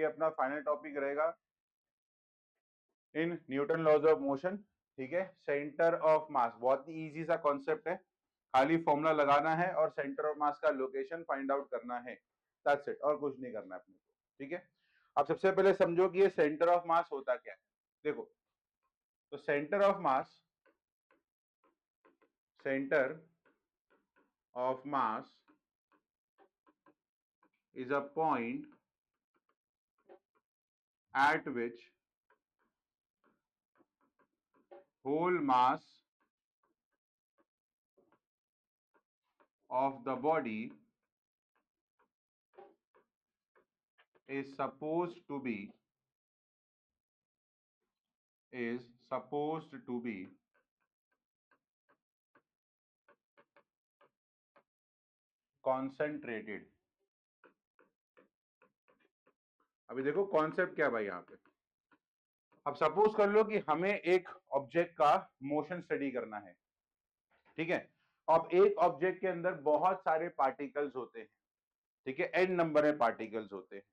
अपना final topic रहेगा in newton laws of motion. ठीक है, सेंटर ऑफ मास बहुत ही इजी सा कॉन्सेप्ट है, खाली फॉर्मूला लगाना है और सेंटर ऑफ मास का लोकेशन फाइंड आउट करना है, दैट्स इट, और कुछ नहीं करना है अपने को। ठीक है, अब सबसे पहले समझो कि ये सेंटर ऑफ मास होता क्या है। देखो, तो centre of mass is a point at which whole mass of the body is supposed to be concentrated। अभी देखो कॉन्सेप्ट क्या है भाई यहाँ पे। अब सपोज कर लो कि हमें एक ऑब्जेक्ट का मोशन स्टडी करना है। ठीक है, अब एक ऑब्जेक्ट के अंदर बहुत सारे पार्टिकल्स होते हैं। ठीक है, n नंबर में पार्टिकल्स होते हैं।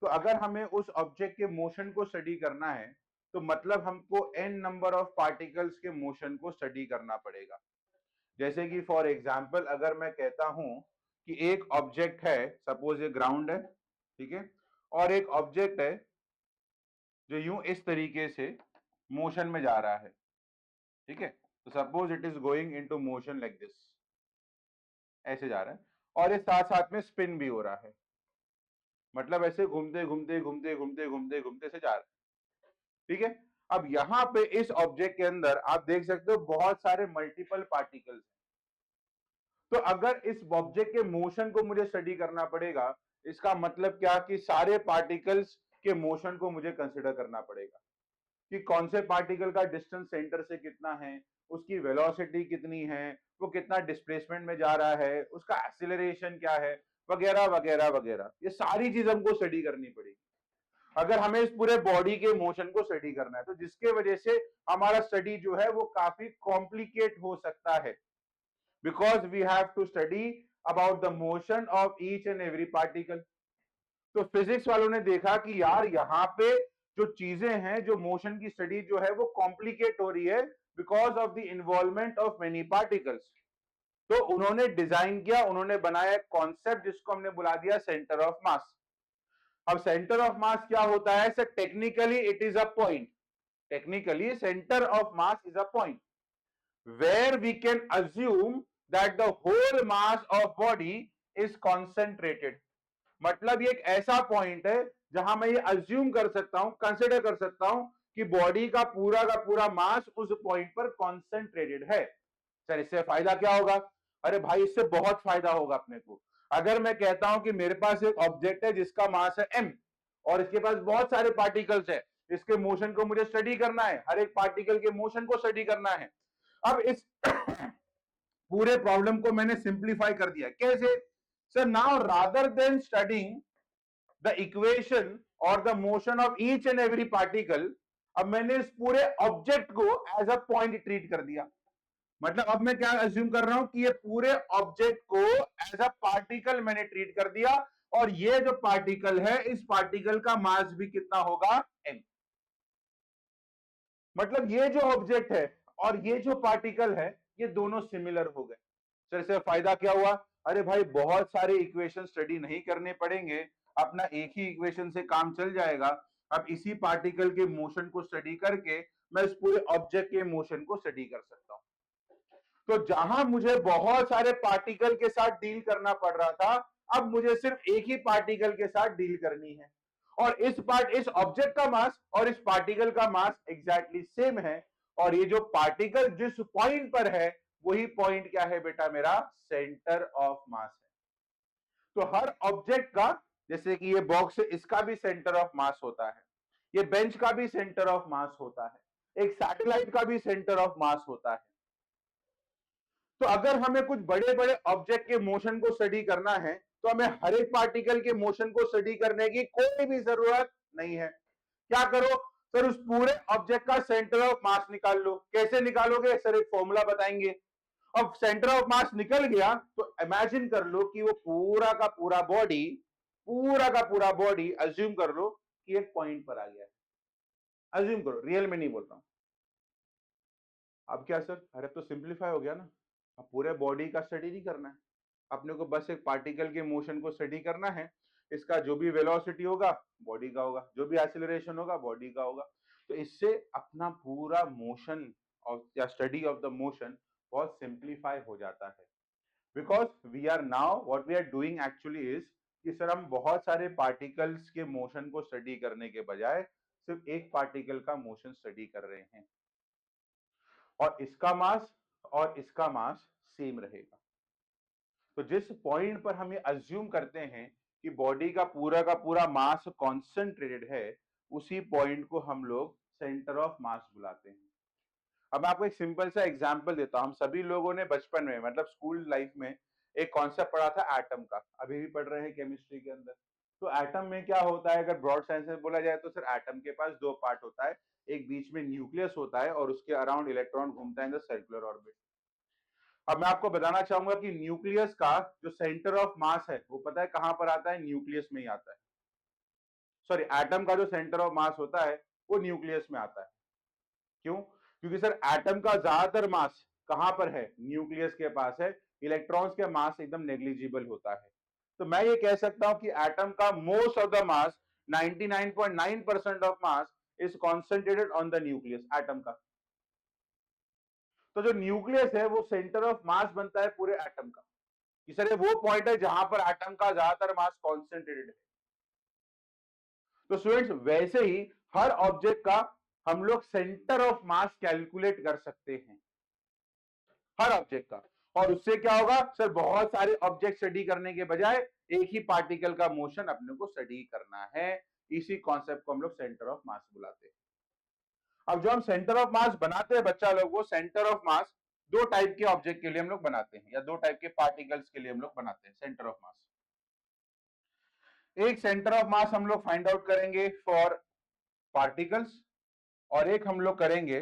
तो अगर हमें उस ऑब्जेक्ट के मोशन को स्टडी करना है तो मतलब हमको n नंबर ऑफ पार्टिकल्स के मोशन को स्टडी करना पड़ेगा। जैसे कि फॉर एग्जांपल अगर मैं कहता हूं कि एक ऑब्जेक्ट है, सपोज ये ग्राउंड है, ठीक है, और एक ऑब्जेक्ट है जो यूं इस तरीके से मोशन में जा रहा है। ठीक है, तो suppose it is going into motion like this, ऐसे जा रहा है, और ये साथ साथ में स्पिन भी हो रहा है, मतलब ऐसे घूमते घूमते घूमते घूमते घूमते घूमते से जा रहा है। ठीक है, अब यहां पे इस ऑब्जेक्ट के अंदर आप देख सकते हो बहुत सारे मल्टीपल पार्टिकल्स। तो अगर इस ऑब्जेक्ट के मोशन को मुझे स्टडी करना पड़ेगा, इसका मतलब क्या कि सारे पार्टिकल्स के मोशन को मुझे कंसिडर करना पड़ेगा कि कौन से पार्टिकल का डिस्टेंस सेंटर से कितना है, उसकी वेलोसिटी कितनी है, वो कितना डिस्प्लेसमेंट में जा रहा है, उसका एक्सीलरेशन क्या है, वगैरह वगैरह वगैरह। ये सारी चीज हमको स्टडी करनी पड़ेगी अगर हमें इस पूरे बॉडी के मोशन को स्टडी करना है, तो जिसके वजह से हमारा स्टडी जो है वो काफी कॉम्प्लिकेट हो सकता है, because we have to study about the motion of each and every particle. तो फिजिक्स वालों ने देखा कि यार यहाँ पे जो चीजें हैं, जो मोशन की स्टडी जो है वो कॉम्प्लिकेट हो रही है because of the involvement of many particles. तो उन्होंने डिजाइन किया, उन्होंने बनाया एक कॉन्सेप्ट जिसको हमने बुला दिया सेंटर ऑफ मास। अब सेंटर ऑफ मास क्या होता है? Sir technically it is a point, technically centre of mass is a point where we can assume that the whole mass of body is concentrated। मतलब ये एक ऐसा पॉइंट है जहां मैं ये अज्यूम कर सकता हूं, कंसिडर कर सकता हूं कि बॉडी का पूरा मास उस पॉइंट पर कॉन्सेंट्रेटेड है। सर इससे फायदा क्या होगा? अरे भाई इससे बहुत फायदा होगा अपने को। अगर मैं कहता हूं कि मेरे पास एक ऑब्जेक्ट है जिसका मास है m और इसके पास बहुत सारे पार्टिकल्स है, इसके मोशन को मुझे स्टडी करना है, हर एक पार्टिकल के मोशन को स्टडी करना है। अब इस पूरे प्रॉब्लम को मैंने सिंप्लीफाई कर दिया। कैसे? Sir now rather than studying the equation और the motion of each and every particle, अब मैंने इस पूरे ऑब्जेक्ट को एज अ पॉइंट ट्रीट कर दिया। मतलब अब मैं क्या अज्यूम कर रहा हूं कि ये पूरे ऑब्जेक्ट को एज अ पार्टिकल मैंने ट्रीट कर दिया, और ये जो पार्टिकल है इस पार्टिकल का मास भी कितना होगा? m। मतलब ये जो ऑब्जेक्ट है और ये जो पार्टिकल है ये दोनों सिमिलर हो गए। सर इससे फायदा क्या हुआ? अरे भाई बहुत सारे इक्वेशन स्टडी नहीं करने पड़ेंगे, अपना एक ही इक्वेशन से काम चल जाएगा। अब इसी पार्टिकल के मोशन को स्टडी करके मैं इस पूरे ऑब्जेक्ट के मोशन को स्टडी कर सकता हूं। तो जहां मुझे बहुत सारे पार्टिकल के साथ डील करना पड़ रहा था, अब मुझे सिर्फ एक ही पार्टिकल के साथ डील करनी है, और इस ऑब्जेक्ट का मास और इस पार्टिकल का मास एग्जैक्टली सेम है, और ये जो पार्टिकल जिस पॉइंट पर है वही पॉइंट क्या है बेटा? मेरा सेंटर ऑफ मास है। तो हर ऑब्जेक्ट का, जैसे कि ये बॉक्स है, इसका भी सेंटर ऑफ मास होता है, ये बेंच का भी सेंटर ऑफ मास होता है, एक सैटेलाइट का भी सेंटर ऑफ मास होता है। तो अगर हमें कुछ बड़े बड़े ऑब्जेक्ट के मोशन को स्टडी करना है तो हमें हर एक पार्टिकल के मोशन को स्टडी करने की कोई भी जरूरत नहीं है। क्या करो? सर उस पूरे ऑब्जेक्ट का सेंटर ऑफ मास निकाल लो। कैसे निकालोगे? सर एक फॉर्मूला बताएंगे। अब सेंटर ऑफ मास निकल गया तो इमेजिन कर लो कि वो पूरा का पूरा बॉडी पूरा का पूरा बॉडी अज्यूम कर लो कि एक पॉइंट पर आ गया है, अज्यूम करो, रियल में नहीं बोल रहा हूं। अब क्या सर, अरे तो सिंप्लीफाई हो गया ना, अब पूरे बॉडी का स्टडी नहीं करना है, अपने को बस एक पार्टिकल के मोशन को स्टडी करना है, इसका जो भी वेलोसिटी होगा बॉडी का होगा, जो भी एक्सीलरेशन होगा बॉडी का होगा। तो इससे अपना पूरा मोशन और या स्टडी ऑफ द मोशन बहुत सिंप्लीफाई हो जाता है। Because we are now what we are doing actually is कि सर हम बहुत सारे पार्टिकल्स के मोशन को स्टडी करने के बजाय सिर्फ एक पार्टिकल का मोशन स्टडी कर रहे हैं, और इसका मास सेम रहेगा। तो जिस पॉइंट पर हम ये अज्यूम करते हैं कि बॉडी का पूरा मास कॉन्सेंट्रेटेड है, उसी पॉइंट को हम लोग सेंटर ऑफ मास बुलाते हैं। अब मैं आपको एक सिंपल सा एग्जांपल देता हूं। हम सभी लोगों ने बचपन में, मतलब स्कूल लाइफ में, एक कॉन्सेप्ट पढ़ा था एटम का, अभी भी पढ़ रहे हैं केमिस्ट्री के अंदर। तो एटम में क्या होता है, अगर ब्रॉड सेंस में बोला जाए तो सर एटम के पास दो पार्ट होता है, एक बीच में न्यूक्लियस होता है और उसके अराउंड इलेक्ट्रॉन घूमता है इन द सर्कुलर ऑर्बिट। अब मैं आपको बताना चाहूंगा कि न्यूक्लियस का जो सेंटर ऑफ मास है वो पता है कहां पर आता है, न्यूक्लियस में ही आता है। सॉरी, एटम का जो सेंटर ऑफ मास होता है वो न्यूक्लियस में आता है। क्यों? क्योंकि सर एटम का ज्यादातर मास कहां पर है, न्यूक्लियस के पास है, इलेक्ट्रॉन्स के मास एकदम नेग्लिजिबल होता है। तो मैं ये कह सकता हूं कि एटम का most of the mass 99.9% of mass is concentrated on the nucleus atom का। तो जो न्यूक्लियस है वो सेंटर ऑफ मास बनता है पूरे एटम का, कि सर ये वो पॉइंट है जहां पर एटम का ज्यादातर मास कॉन्सेंट्रेटेड है। तो स्टूडेंट्स वैसे ही हर ऑब्जेक्ट का हम लोग सेंटर ऑफ मास कैलकुलेट कर सकते हैं, हर ऑब्जेक्ट का। और उससे क्या होगा सर, बहुत सारे ऑब्जेक्ट स्टडी करने के बजाय एक ही पार्टिकल का मोशन अपने को स्टडी करना है। इसी कॉन्सेप्ट को हम लोग सेंटर ऑफ मास बुलाते हैं। अब जो हम सेंटर ऑफ मास बनाते हैं बच्चा लोग, वो सेंटर ऑफ मास दो टाइप के ऑब्जेक्ट के लिए हम लोग बनाते हैं, या दो टाइप के पार्टिकल्स के लिए हम लोग बनाते हैं सेंटर ऑफ मास। एक सेंटर ऑफ मास हम लोग फाइंड आउट करेंगे फॉर पार्टिकल्स, और एक हम लोग करेंगे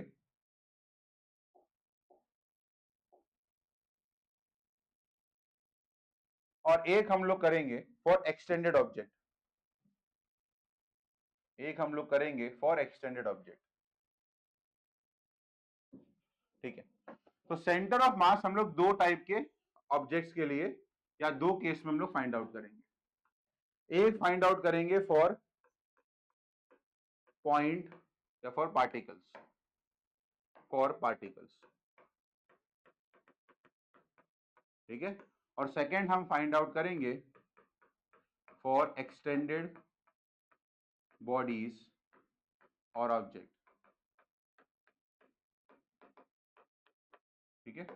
फॉर एक्सटेंडेड ऑब्जेक्ट। एक हम लोग करेंगे फॉर एक्सटेंडेड ऑब्जेक्ट, ठीक है। तो सेंटर ऑफ मास हम लोग दो टाइप के ऑब्जेक्ट्स के लिए या दो केस में हम लोग फाइंड आउट करेंगे। एक फाइंड आउट करेंगे फॉर पॉइंट या फॉर पार्टिकल्स, ठीक है। और सेकेंड हम फाइंड आउट करेंगे फॉर एक्सटेंडेड बॉडीज और ऑब्जेक्ट, ठीक है,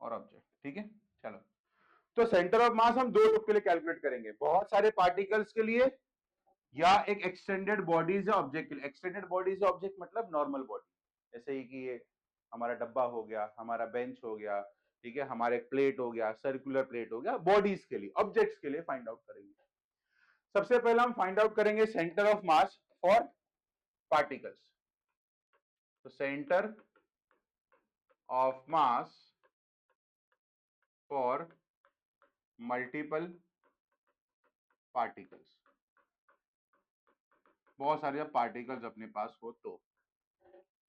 और ऑब्जेक्ट, ठीक है। चलो, तो सेंटर ऑफ मास हम दो ग्रुप के लिए कैलकुलेट करेंगे, बहुत सारे पार्टिकल्स के लिए या एक एक्सटेंडेड बॉडीज ऑब्जेक्ट के लिए। एक्सटेंडेड बॉडीज ऑब्जेक्ट मतलब नॉर्मल बॉडी, जैसे ही कि ये हमारा डब्बा हो गया, हमारा बेंच हो गया, ठीक है, हमारा एक प्लेट हो गया, सर्कुलर प्लेट हो गया, बॉडीज के लिए, ऑब्जेक्ट्स के लिए फाइंड आउट करेंगे। सबसे पहले हम फाइंड आउट करेंगे centre of mass for particles. तो centre of mass for multiple particles, बहुत सारे पार्टिकल्स अपने पास हो तो,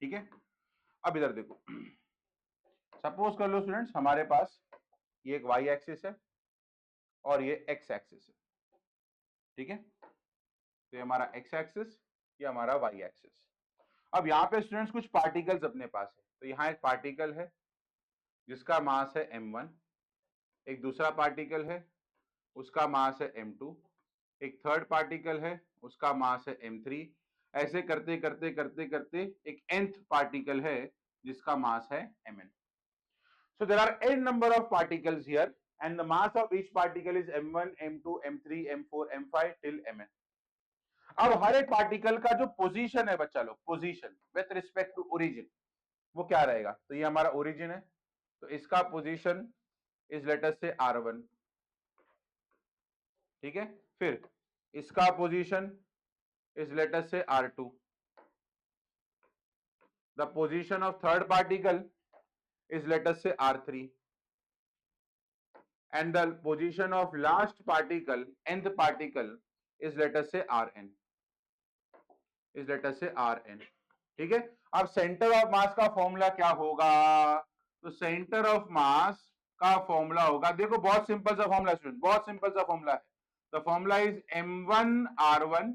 ठीक है। अब इधर देखो, सपोज कर लो स्टूडेंट्स हमारे पास ये एक वाई एक्सिस है और ये एक्स एक्सिस है, ठीक है। तो ये हमारा एक्स एक्सिस, ये हमारा वाई एक्सिस। अब यहाँ पे स्टूडेंट्स कुछ पार्टिकल्स अपने पास है। तो यहाँ एक पार्टिकल है जिसका मास है m1, एक दूसरा पार्टिकल है उसका मास है m2, एक थर्ड पार्टिकल है उसका मास है m3। ऐसे करते करते करते करते एक nth पार्टिकल है जिसका मास है mn। So there are n number of particles here and the mass of each particle is m1, m2, m3, m4, m5 till mn। अब हर एक पार्टिकल का जो पोजीशन है बच्चा लोग, position with respect to origin, वो क्या रहेगा। तो ये हमारा ओरिजिन है, तो इसका पोजीशन इज लेट अस से r1, ठीक है। फिर इसका पोजीशन इज लेट अस से r2। The position of third particle is let us से r3 and the position of last particle, nth particle, is let us say Rn, is let us say Rn. ठीक है, अब centre of mass का formula क्या होगा? तो centre of mass का formula होगा, देखो बहुत सिंपल सा फॉर्मूला स्टूडेंट, बहुत सिंपल सा फॉर्मूला है. The formula is m1r1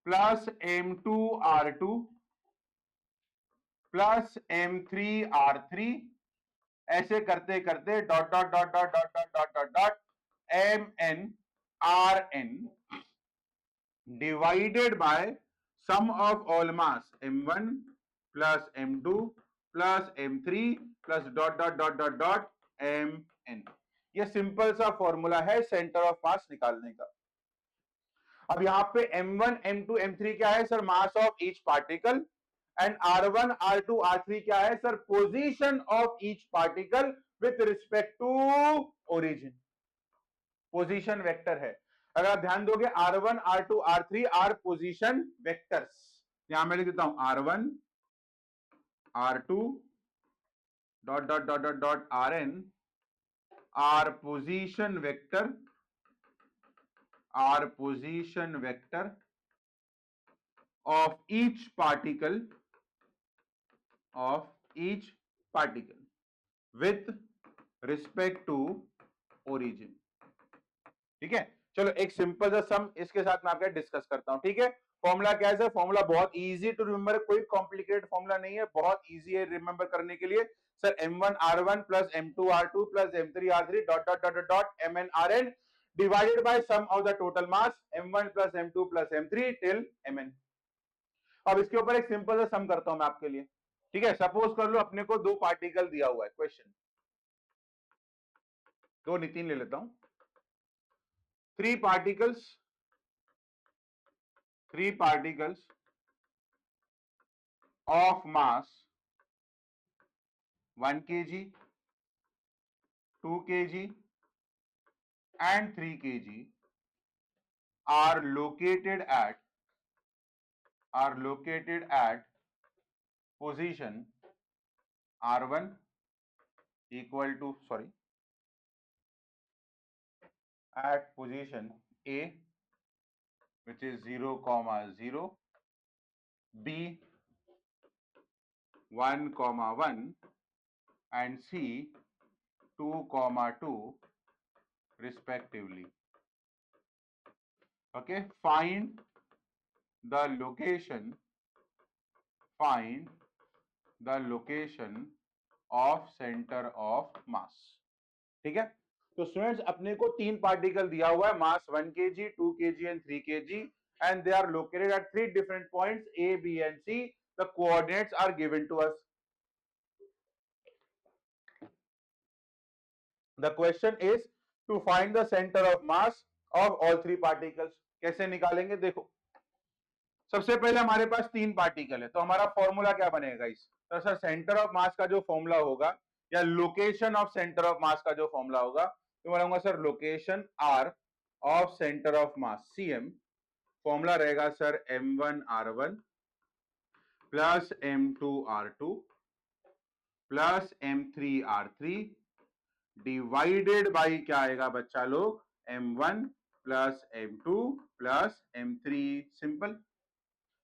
plus m2r2 plus m3r3, ऐसे करते करते dot dot dot dot dot dot dot dot dot mn divided by sum of all mass m1 plus m2 plus m3 plus dot dot dot dot dot mn. ये simple सा formula है centre of mass निकालने का. अब यहां पे m1 m2 m3 क्या है sir? Mass of each particle. And r1 r2 r3 क्या है sir? Position of each particle with respect to origin. Position vector है. अगर आप ध्यान दोगे r1 r2 r3 are position vectors. यहां मैं लिख देता हूं r1 r2 dot dot dot dot dot rn R position vector, R position vector of each particle with respect to origin. ठीक है, चलो एक सिंपल सा सम इसके साथ मैं आपके डिस्कस करता हूं. ठीक है, फॉर्मूला क्या है सर? फॉर्मूला बहुत इजी टू रिमेंबर, कोई कॉम्प्लिकेटेड फॉर्मूला नहीं है, बहुत इजी है रिमेंबर करने के लिए. Sir m1r1 plus m2r2 plus m3r3 dot dot dot dot mnrn divided by sum of the total mass m1 plus m2 plus m3 till mn. अब इसके ऊपर एक सिंपल सा सम करता हूं मैं आपके लिए. ठीक है, सपोज कर लो अपने को दो पार्टिकल दिया हुआ है. क्वेश्चन दो नितिन ले लेता हूं. Three particles of mass 1 kg, 2 kg and 3 kg are located at position r1 equal to at position A, which is 0, 0, B 1, 1 and C 2, 2 respectively. Okay, find the location of center of mass. ठीक है, तो students अपने को तीन particle दिया हुआ है, मास 1 kg, 2 kg and 3 kg, and they are located at three different points A, B and C. The coordinates are given to us. The question is to find the center of mass of all three particles. कैसे निकालेंगे? देखो, सबसे पहले हमारे पास तीन particle है, तो हमारा फॉर्मूला क्या बनेगा इस? तो सर सेंटर ऑफ मास का जो फॉर्मूला होगा या location of centre of mass का जो फॉर्मूला होगा, तो मैं कहूंगा sir location R of centre of mass CM. Formula रहेगा sir m1r1 plus m2r2 plus m3r3 divided by क्या आएगा बच्चा लोग? m1 plus m2 plus m3. Simple,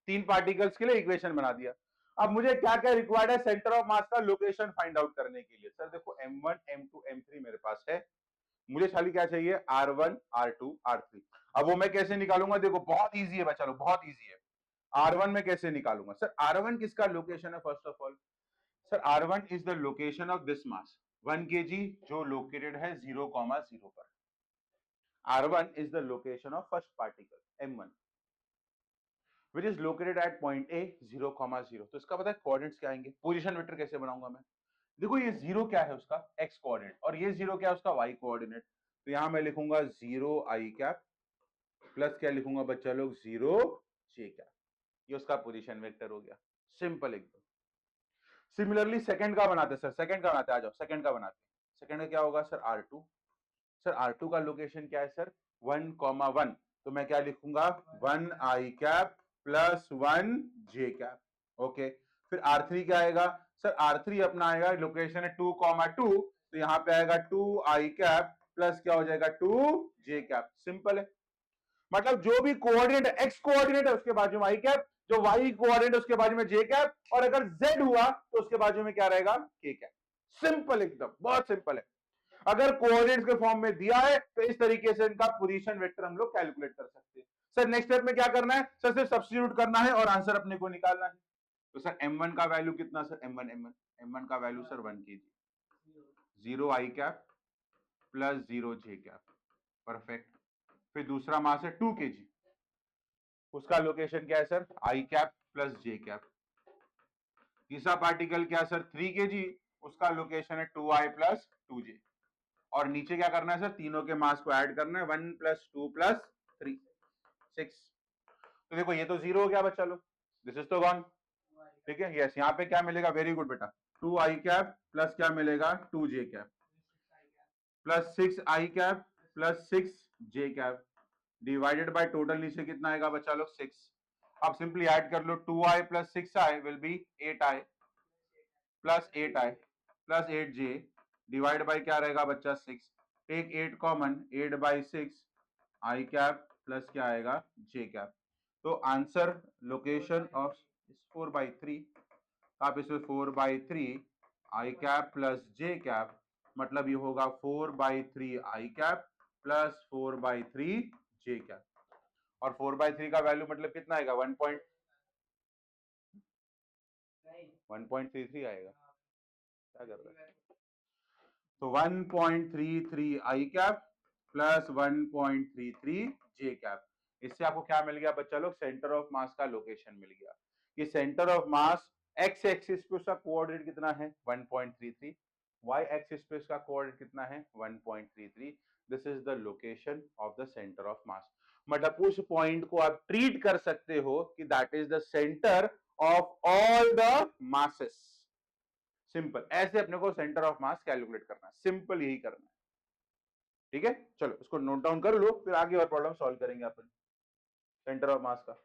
तीन पार्टिकल्स के लिए इक्वेशन बना दिया. अब मुझे क्या क्या रिक्वायर्ड है सेंटर ऑफ मास का लोकेशन फाइंड आउट करने के लिए? सर देखो m1 m2 m3 मेरे पास है, मुझे खाली क्या चाहिए? r1 r2 r3. अब वो मैं कैसे निकालूंगा? देखो बहुत इजी है बच्चा लोग, बहुत इजी है. r1 में कैसे निकालूंगा? सर r1 किसका लोकेशन है? First of all sir r1 is the location of this mass 1 kg जो लोकेटेड है 0, 0 पर. r1 is the location of first particle m1 which is located at point A 0, 0. तो इसका पता है कोऑर्डिनेट्स क्या आएंगे? पोजीशन वेक्टर कैसे बनाऊंगा मैं? देखो ये 0 क्या है उसका? x कोऑर्डिनेट, और ये 0 क्या है उसका? y coordinate. तो यहां मैं लिखूंगा 0 i कैप प्लस क्या लिखूंगा बच्चा लोग? 0 j कैप. ये उसका पोजीशन वेक्टर हो गया, सिंपल एकदम. सिमिलरली सेकंड का बनाते सर, सेकंड का बनाते, आ जाओ सेकंड का बनाते. सेकंड का क्या होगा सर? r2. सर r2 का लोकेशन क्या है सर? 1, 1. तो मैं क्या लिखूंगा? 1 i cap plus 1 j cap. Okay, फिर r3 क्या आएगा सर? r3 अपना आएगा लोकेशन है 2, 2 तो यहाँ पे आएगा 2i कैप प्लस क्या हो जाएगा 2j कैप। सिंपल है, मतलब जो भी कोऑर्डिनेट एक्स कोऑर्डिनेट है उसके बाजू में आई कैप, जो वाई कोऑर्डिनेट उसके बाजू में जे कैप, और अगर जेड हुआ तो उसके बाजू में क्या रहेगा के कैप। सिंपल, एकदम बहुत सिंपल है। अगर कोऑर्डिनेट्स के फॉर्म में दिया है तो इस तरीके से इनका पोजीशन वेक्टर हम लोग कैलकुलेट कर सकते हैं। सर नेक्स्ट स्टेप में क्या करना है? सर सिर्फ सब्स्टिट्यूट करना है और आंसर अपने को निकालना है। तो सर m1 का वैल्यू कितना? सर m1 का value sir 1 kg, 0 i cap plus 0 j cap. Perfect. फिर दूसरा मास है 2 kg, उसका लोकेशन क्या है sir? i cap plus j cap. तीसरा पार्टिकल क्या सर? 3 kg, उसका लोकेशन है 2i प्लस 2j। और नीचे क्या करना है सर? तीनों के मास को ऐड करना है, 1 प्लस 2 प्लस 3 6। तो देखो ये तो 0 हो गया बच्चा लोग, दिस इज तो 1, ठीक है। यस, यहाँ पे क्या मिलेगा? वेरी गुड बेटा, 2i कैप प्लस क्या मिलेगा? 2j cap plus 6i cap plus 6j cap divided by total नीचे कितना आएगा बच्चा लोग? 6। अब सिंपली ऐड कर लो, 2i plus 6i will be 8i plus 8i plus 8j divide by क्या रहेगा बच्चा? 6। Take 8 common, 8 by 6 i cap plus क्या आएगा? j cap. तो आंसर लोकेशन ऑफ 4/3, आप इसमें 4/3 i cap plus j cap, मतलब ये होगा 4/3 i cap plus 4/3 j cap. और 4/3 का वैल्यू मतलब कितना आएगा? 1.33 आएगा। क्या कर रहा है? तो 1.33 i cap plus 1.33 j cap. इससे आपको क्या मिल गया बच्चा लोग? सेंटर ऑफ मास का लोकेशन मिल गया कि centre of mass x axis पे उसका कोऑर्डिनेट कितना है? 1.33। वाई एक्सिस पे उसका कोऑर्डिनेट कितना है? 1.33। This is the location of the centre of मास। मतलब उस पॉइंट को आप ट्रीट कर सकते हो कि that is the centre of all the masses. Simple, ऐसे अपने को सेंटर ऑफ मास कैलकुलेट करना है, सिंपल यही करना है, ठीक है। चलो इसको नोट डाउन कर लो, फिर आगे और प्रॉब्लम सॉल्व करेंगे अपन सेंटर ऑफ मास का।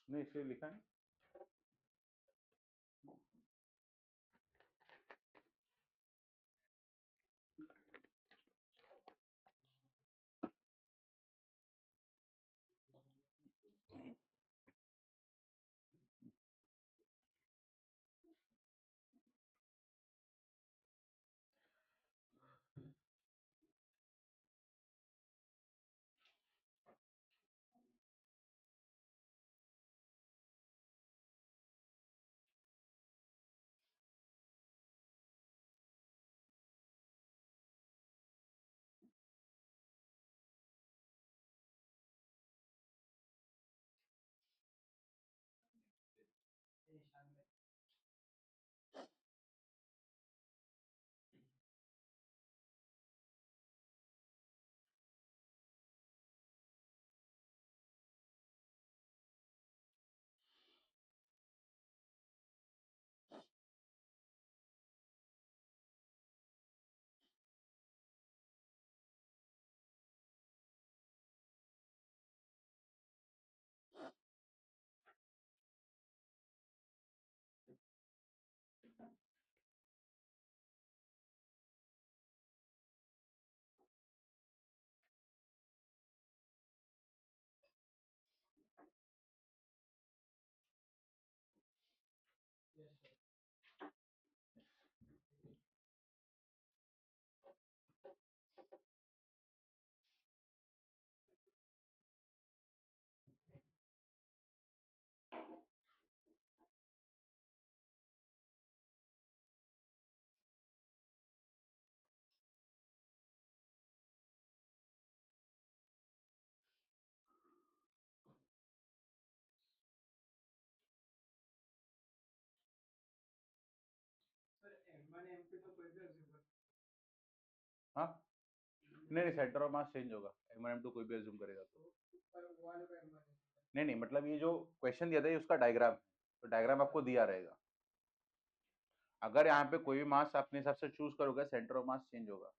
नहीं इसलिए लिखा है। हाँ नहीं नहीं, सेंटर ऑफ मास चेंज होगा, m1 m2 कोई भी अज्यूम करेगा तो। नहीं नहीं, मतलब ये जो क्वेश्चन दिया था ये उसका डायग्राम, तो डायग्राम आपको दिया रहेगा। अगर यहाँ पे कोई भी मास अपने हिसाब से चूज करोगे, सेंटर ऑफ मास चेंज होगा।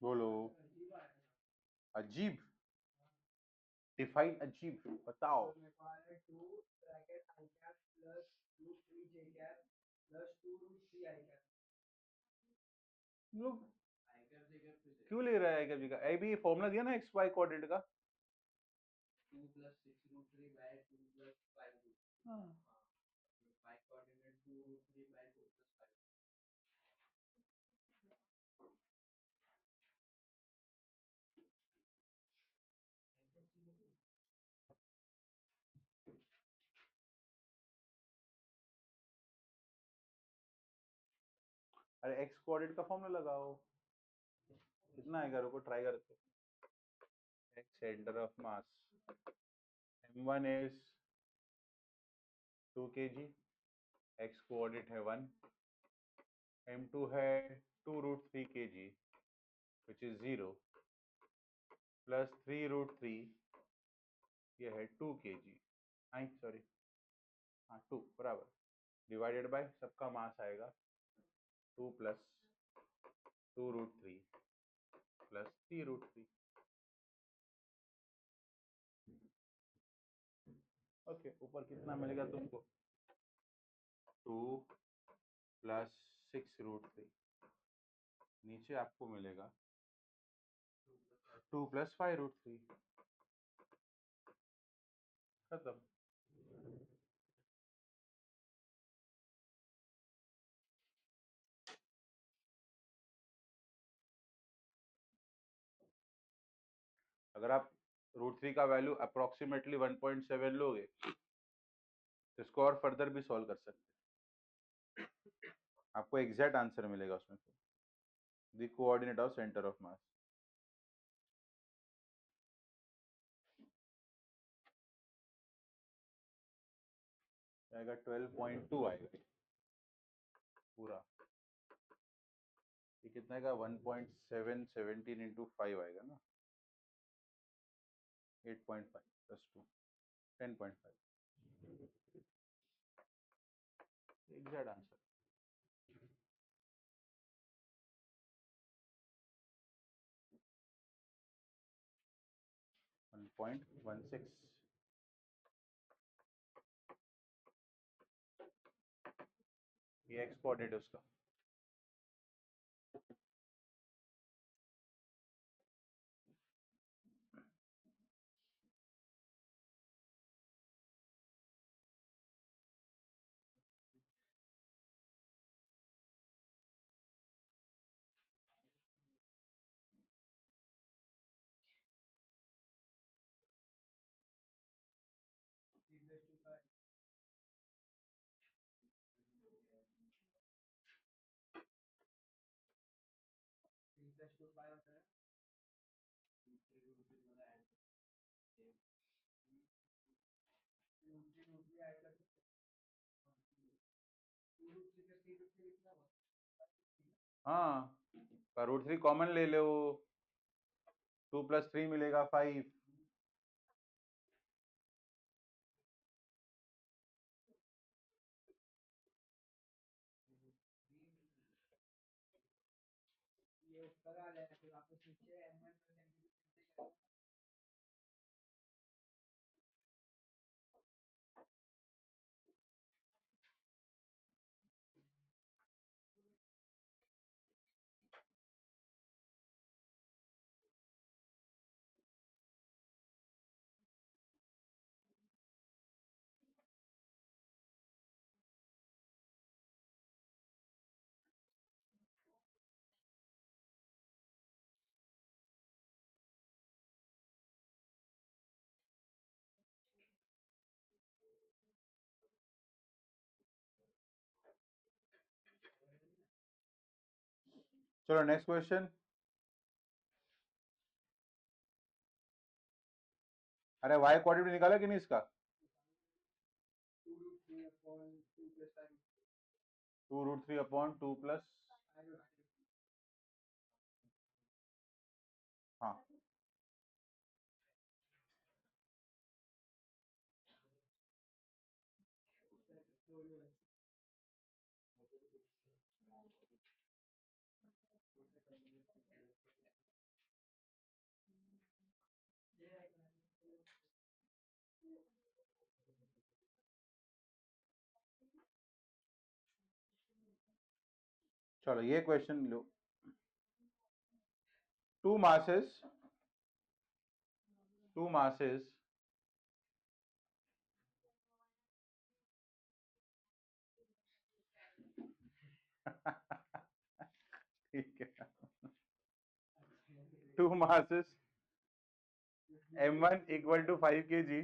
बोलो। अजीब, डिफाइन अजीब, बताओ। लोग क्यों ले रहा है कभी का? अभी फॉर्मूला दिया ना एक्स वाई कोऑर्डिनेट का। हाँ। अरे एक्स कोऑर्डिनेट का फॉर्मूला लगाओ, कितना आएगा? रुको ट्राई करते। X centre of mass, m1 is 2 kg, x coordinate है 1, m2 है 2√3 kg विच इज 0, प्लस 3√3 ये है 2 kg। आई सॉरी, हाँ 2 बराबर, डिवाइडेड बाय सबका मास आएगा 2 प्लस 2√3 प्लस 3√3। ओके, ऊपर कितना मिलेगा तुमको? 2 प्लस 6√3, नीचे आपको मिलेगा 2 + 5√3, खत्म। अगर आप √3 का वैल्यू अप्रोक्सीमेटली 1.7 लोगे तो इसको और फर्दर भी सॉल्व कर सकते हैं, आपको एग्जैक्ट आंसर मिलेगा उसमें से, the coordinate of centre of मास। आएगा 12.2 आएगा पूरा, ये कितना का 1.717 इंटू 5 आएगा ना, 8.5 + 2 10.5, एग्जैक्ट आंसर। वन पॉइंट 16, ये एक्स कोऑर्डिनेट उसका। हाँ, √3 कॉमन ले लो, 2 + 3 मिलेगा 5। चलो नेक्स्ट क्वेश्चन। अरे वाई कोऑर्डिनेट निकाला कि नहीं इसका? 2√3/2 प्लस, हाँ चलो ये क्वेश्चन लो। टू मासेस two masses ठीक है, two masses m1 equal to 5 kg,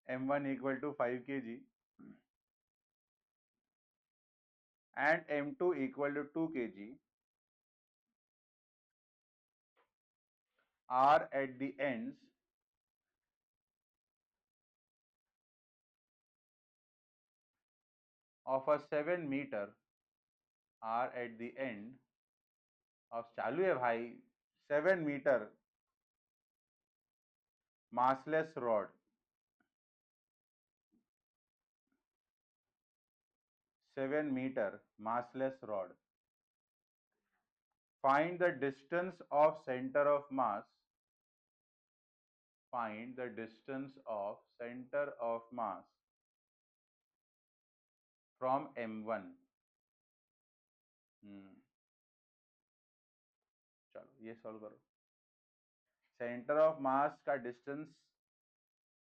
m1 equal to 5 kg and m2 equal to 2 kg are at the ends of a 7 meter, are at the end of, चालू है भाई, 7 metre massless rod, 7 meter massless rod. Find the distance of center of mass. Find the distance of center of mass from M1। चलो ये solve करो। Centre of mass का distance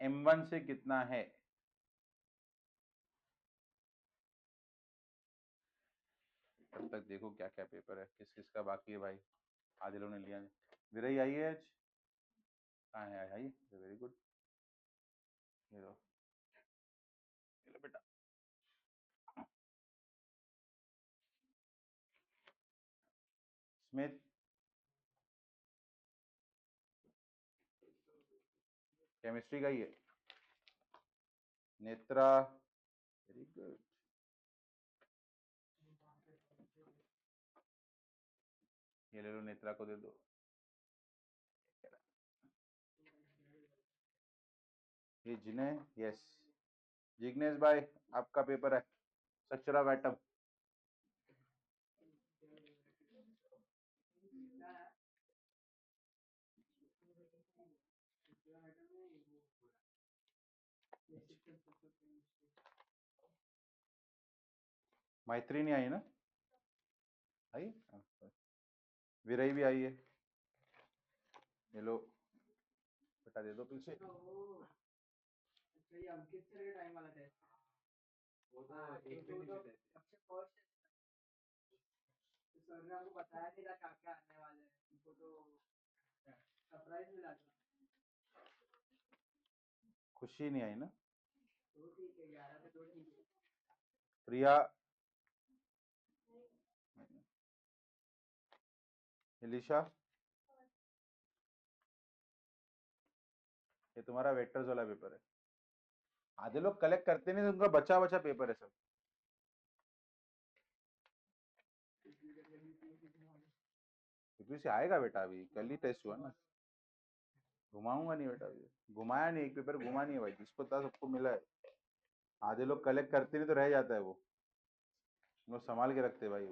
M1 से कितना है? तब तक देखो क्या क्या पेपर है, किस किस का बाकी है भाई। आदिलों ने लिया नहीं। विरई आई है आज? कहाँ है? आई, वेरी गुड। ये लो, ये लो बेटा। स्मिथ, केमिस्ट्री का ही है। Netra, very good. ये ले लो, नेत्रा को दे दो। ये जिन्हें, यस, जिग्नेश भाई आपका पेपर है, स्ट्रक्चर ऑफ एटम। मैत्री नहीं आई ना? आई, विरई भी आई है। ये लो बेटा, दे दो पीछे। खुशी नहीं आई ना? प्रिया, एलिशा, ये तुम्हारा वेक्टर्स वाला पेपर है। आधे लोग कलेक्ट करते नहीं, उनका बचा बचा पेपर है सब। से आएगा बेटा, अभी कल ही टेस्ट हुआ ना। घुमाऊंगा नहीं बेटा, अभी घुमाया नहीं, एक पेपर घुमा नहीं है भाई, जिसको था सबको मिला है। आधे लोग कलेक्ट करते नहीं तो रह जाता है वो, लोग संभाल के रखते भाई।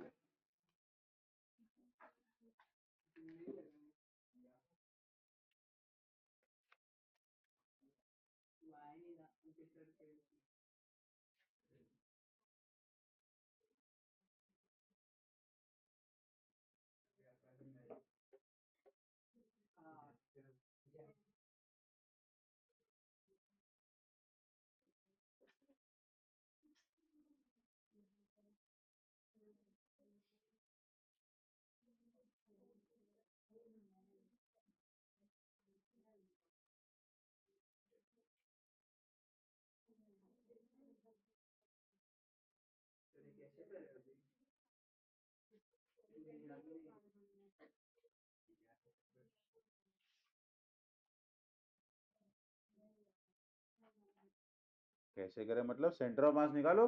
कैसे करें मतलब? सेंटर ऑफ मास निकालो।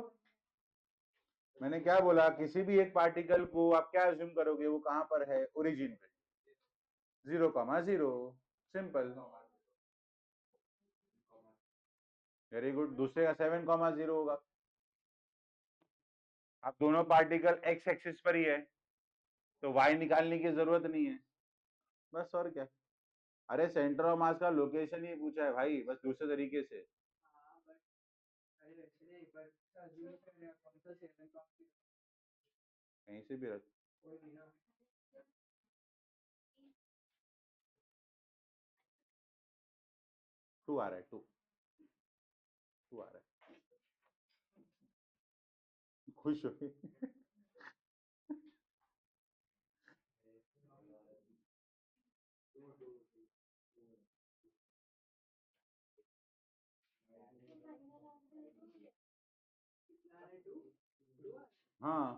मैंने क्या बोला, किसी भी एक पार्टिकल को आप क्या अज्यूम करोगे, वो कहां पर है? ओरिजिन पे, 0,0, सिंपल। Very good. दूसरे का 7,0 होगा। अब दोनों पार्टिकल एक्स एक्सिस पर ही है, तो वाई निकालने की जरूरत नहीं है, बस। और क्या? अरे सेंटर ऑफ मास का लोकेशन ही पूछा है भाई, बस दूसरे तरीके से। कहीं से भी रख। 2 आ रहा है, 2 आ रहा है। खुश हो गई। हाँ,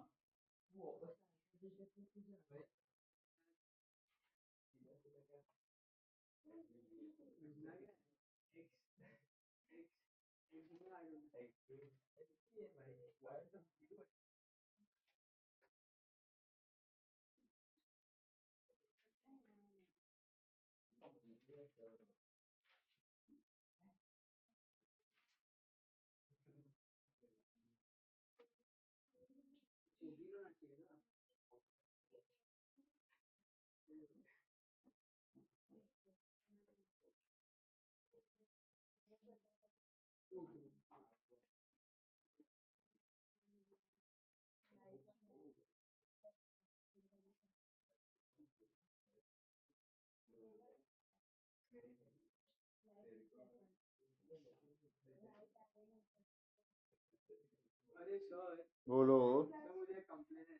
अरे सर बोलो। सर मुझे कंप्लेन है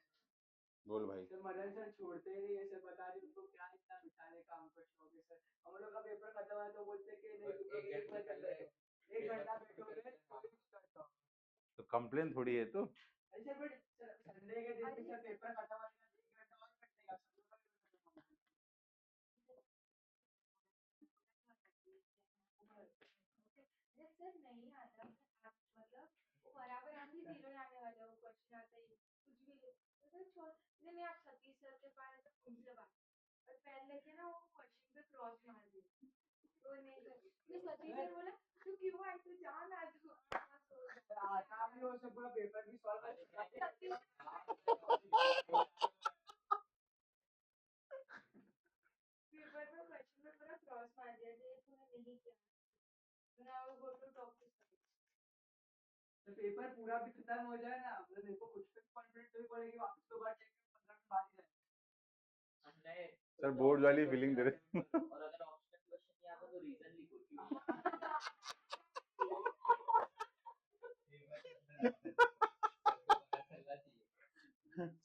बोल भाई। सर। मदन सर छोड़ते ही नहीं है सर, बता रही उनको क्या इतना बिठाने का हमको शौक है सर। हम लोग का पेपर खत्म है तो बोलते कि नहीं तुम लोग एक घंटा बैठो, एक घंटा बैठोगे तो भी नहीं करता हूँ। तो कंप्लेन थोड़ी है तो। अरे सर बट संडे के दिन भी सर पेपर खत्म होने का 1 घंटा और बैठेगा सब लोग का पेपर खत्म होने का। सर नहीं आता मतलब बराबर आप ही जीरो आने वाला वो क्वेश्चन आता है कुछ भी तो सर छोड़ नहीं मैं आप सतीश सर के पास तो उनसे बात और पेन लेके ना वो क्वेश्चन पे क्रॉस मार दी तो नहीं सर फिर सतीश सर बोला तू क्यों आई तू जान आज आता भी हो सब पूरा पेपर भी सॉल्व कर पेपर में क्वेश्चन पे पूरा क्रॉस मार दिया ये तूने नहीं किया नाउ गो टू टॉप तो पेपर पूरा भी खत्म हो जाए ना मतलब मेरे को कुछ भी कॉन्फिडेंस नहीं पड़ेगी वापस तो बात चेक 15 मिनट बाद ही जाए। सर बोर्ड वाली फीलिंग दे रहे। और अगर ऑप्शनल क्वेश्चन नहीं आता तो रीजन लिखो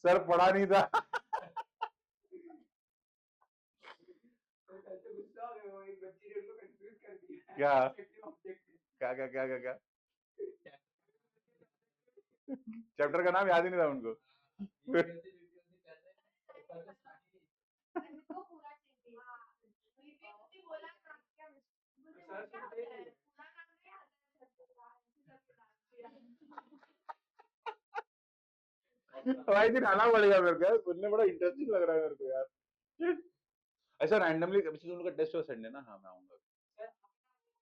सर पढ़ा नहीं था। तो कल तो गुस्सा हो गए वो एक बच्ची ने उनको कंफ्यूज कर दिया क्या ऑब्जेक्टिव क्या क्या क्या क्या क्या चैप्टर का नाम याद ही नहीं था उनको। को पूरा चाहिए रिव्यू भी बोला ना क्या मुझे क्या होता है पूरा नाम नहीं आता भाई दिन आना पड़ेगा मेरे को यार, सुनने बड़ा इंटरेस्टिंग लग रहा है मेरे को यार। ऐसा रैंडमली कभी उनका टेस्ट हो संडे ना, हाँ मैं आऊंगा।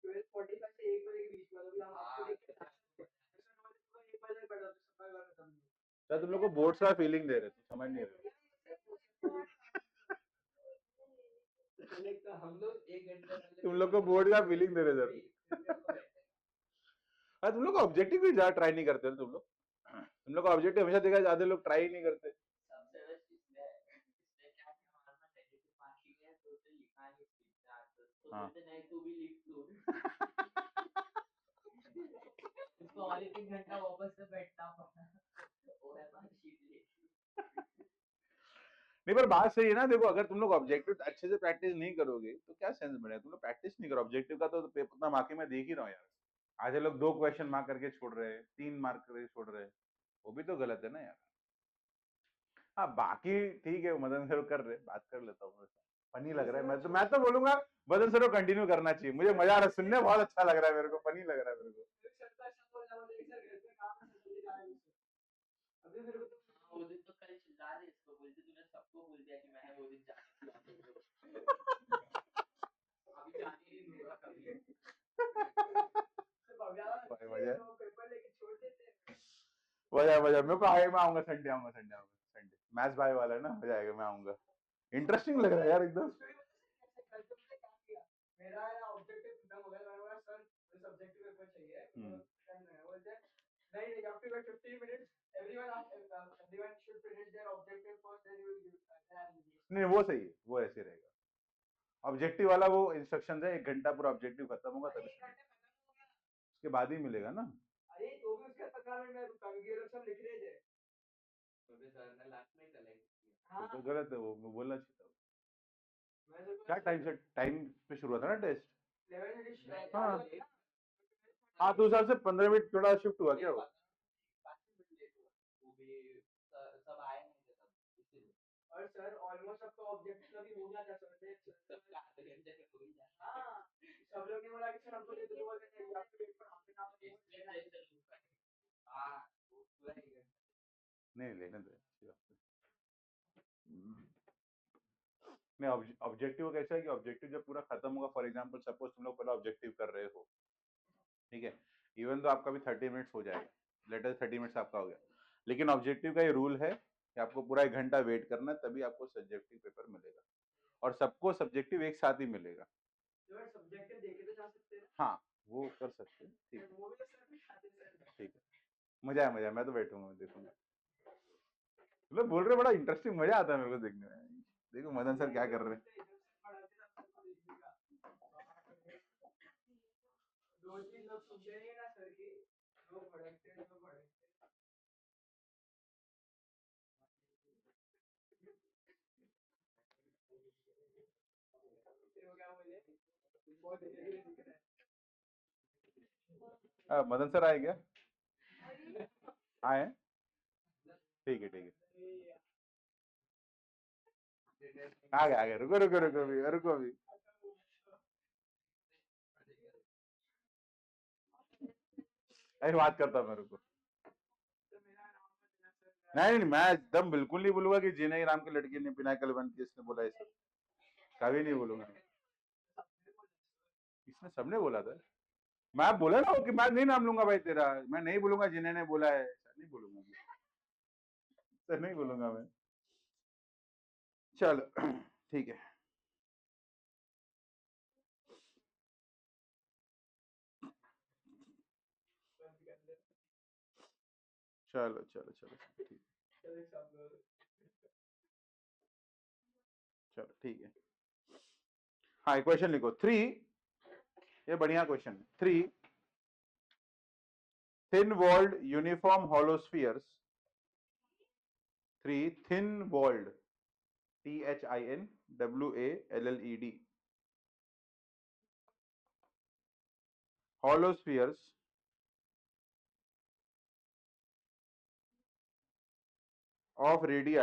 12:45 से 1 बजे के बीच में अभी हम आपको देख के 1 बजे बैठा तो सफाई वाला खत्म सर तुम लोग को बोर्ड सा फीलिंग दे रहे थे, समझ नहीं रहे। हम लोग 1 घंटा तुम लोग को बोर्ड का फीलिंग दे रहे सर। तुम लोग ऑब्जेक्टिव भी ज्यादा ट्राई नहीं करते तुम लोग। तुम लोग ऑब्जेक्टिव हमेशा देखा, ज्यादा लोग ट्राई नहीं करते। सबसे बेस्ट इसलिए क्या कि हमारे पास नेगेटिव मार्किंग है तो उसे लिखा नहीं सीखता आंसर तो हाँ। बोलते नहीं तू भी लिख लो इसको और 1 घंटा वापस से बैठना पड़ा ओएमआर शीट लिख नहीं पर बात सही है ना, देखो अगर तुम लोग ऑब्जेक्टिव अच्छे से प्रैक्टिस नहीं करोगे तो क्या सेंस बनेगा। तुम लोग प्रैक्टिस नहीं करो ऑब्जेक्टिव का, तो पेपर उतना मार्किंग में देख ही रहा हूँ यार। आज ये लोग 2 क्वेश्चन मार्क करके छोड़ रहे हैं, 3 मार्क करके छोड़ रहे हैं, वो भी तो गलत है ना यार। हाँ बाकी ठीक है, मदन सर कर रहे, बात कर लेता हूँ। फनी लग रहा है, मैं तो बोलूंगा मदन सर को कंटिन्यू करना चाहिए, मुझे मजा आ रहा है सुनने, बहुत अच्छा लग रहा है मेरे को, फनी लग रहा है मेरे को। अभी मेरे को तो वो दिन तो कल चिल्ला रहे इसको बोलते तूने सबको बोल दिया कि मैंने वो दिन जाने दिया अभी जाने नहीं दूंगा कभी भाई मजा पेपर लेके छोड़ देते मजा मजा मेरे को आएगा, मैं आऊंगा संडे, आऊंगा संडे, आऊंगा संडे, मैच भाई वाला है ना, मजा आएगा, मैं आऊंगा। इंटरेस्टिंग लग रहा है यार एकदम। मेरा ऑब्जेक्टिव खत्म हो गया, मैंने बोला सर मुझे सब्जेक्टिव पेपर चाहिए बोलते नहीं you have to wait 15 minutes everyone should finish their objective first then you will give नहीं वो सही है, वो ऐसे रहेगा। ऑब्जेक्टिव वाला वो इंस्ट्रक्शन है, 1 घंटा पूरा ऑब्जेक्टिव खत्म होगा तभी उसके बाद ही मिलेगा ना। अरे तो भी उसके 15 मिनट में रुका क्योंकि ये लोग सब लिख रहे थे तो फिर सर ने लास्ट में कलेक्ट किया तो गलत है वो बोलना चाहिए था। क्या मैं टाइम से टाइम पे शुरू हुआ था ना टेस्ट। 11 हाँ हाँ, तो उस हिसाब से 15 मिनट थोड़ा शिफ्ट हुआ क्या वो। सब आए नहीं थे तब इसीलिए और सर ऑलमोस्ट सबका ऑब्जेक्टिव अभी हो गया था सर सबका आधे घंटे से हो ही जाता हां सब लोग ने बोला कि सर हमको दे दो बोल रहे थे या फिर पेपर आपके नाम पे हां पूरा ही नहीं लेने दो, अच्छी बात है। नहीं ऑब्जेक्टिव कैसा है कि ऑब्जेक्टिव जब पूरा खत्म होगा, फॉर एग्जांपल सपोज तुम लोग पहले ऑब्जेक्टिव कर रहे हो, ठीक है, इवन तो आपका भी 30 मिनट्स हो जाएगा, लेटर 30 मिनट्स आपका हो गया, लेकिन ऑब्जेक्टिव का ये रूल है कि आपको पूरा 1 घंटा वेट करना है, तभी आपको सब्जेक्टिव पेपर मिलेगा, और सबको सब्जेक्टिव एक साथ ही मिलेगा। सब्जेक्टिव देखे तो जा सकते हैं हाँ वो कर सकते हैं, ठीक है वो भी सर भी खाते सर ठीक है। मजा है, मैं तो बैठूंगा, मैं देखूंगा। मतलब बोल रहे बड़ा इंटरेस्टिंग, मजा आता है मेरे को देखने में। देखो मदन सर क्या कर रहे हैं। 2-3 लोग सुनते नहीं ना सर की मदन सर आए क्या? आए? ठीक है ठीक है। आ गया, रुको रुको रुको अभी, रुको अभी। अरे बात करता हूँ मैं, रुको। नहीं नहीं, मैं एकदम बिल्कुल नहीं बोलूंगा कि जीने राम की लड़की ने बिना कलवन की इसने बोला इसे, कभी नहीं बोलूंगा। इसने सबने बोला था। मैं बोला ना कि मैं नहीं नाम लूंगा भाई तेरा, मैं नहीं बोलूंगा जिन्हें ने बोला है, ऐसा नहीं बोलूंगा मैं, ऐसा नहीं बोलूंगा मैं। चलो ठीक है। चलो चलो चलो ठीक, चलो ठीक है। हाँ, क्वेश्चन लिखो 3। ये बढ़िया क्वेश्चन है। 3 thin walled uniform hollow spheres, 3 thin walled, THINWALLED, hollow spheres of radii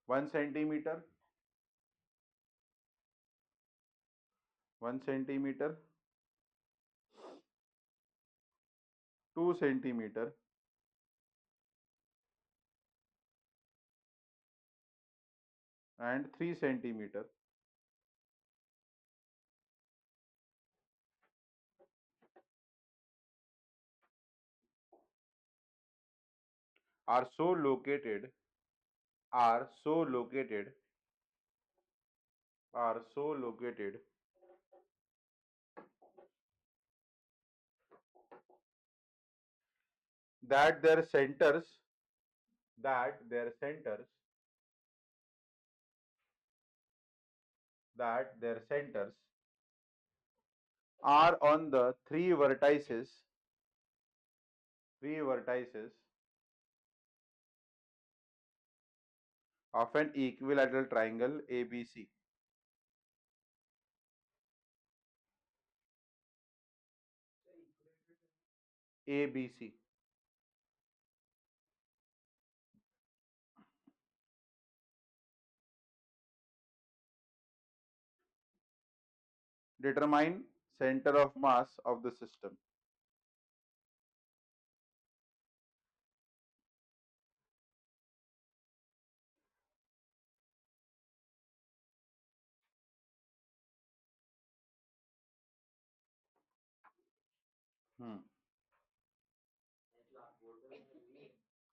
1 centimeter, 1 centimeter, 2 centimeter and 3 centimeter are so located, are so located, are so located that their centers, that their centers, that their centers are on the three vertices of an equilateral triangle ABC. ABC. Determine center of mass of the system. हम्म,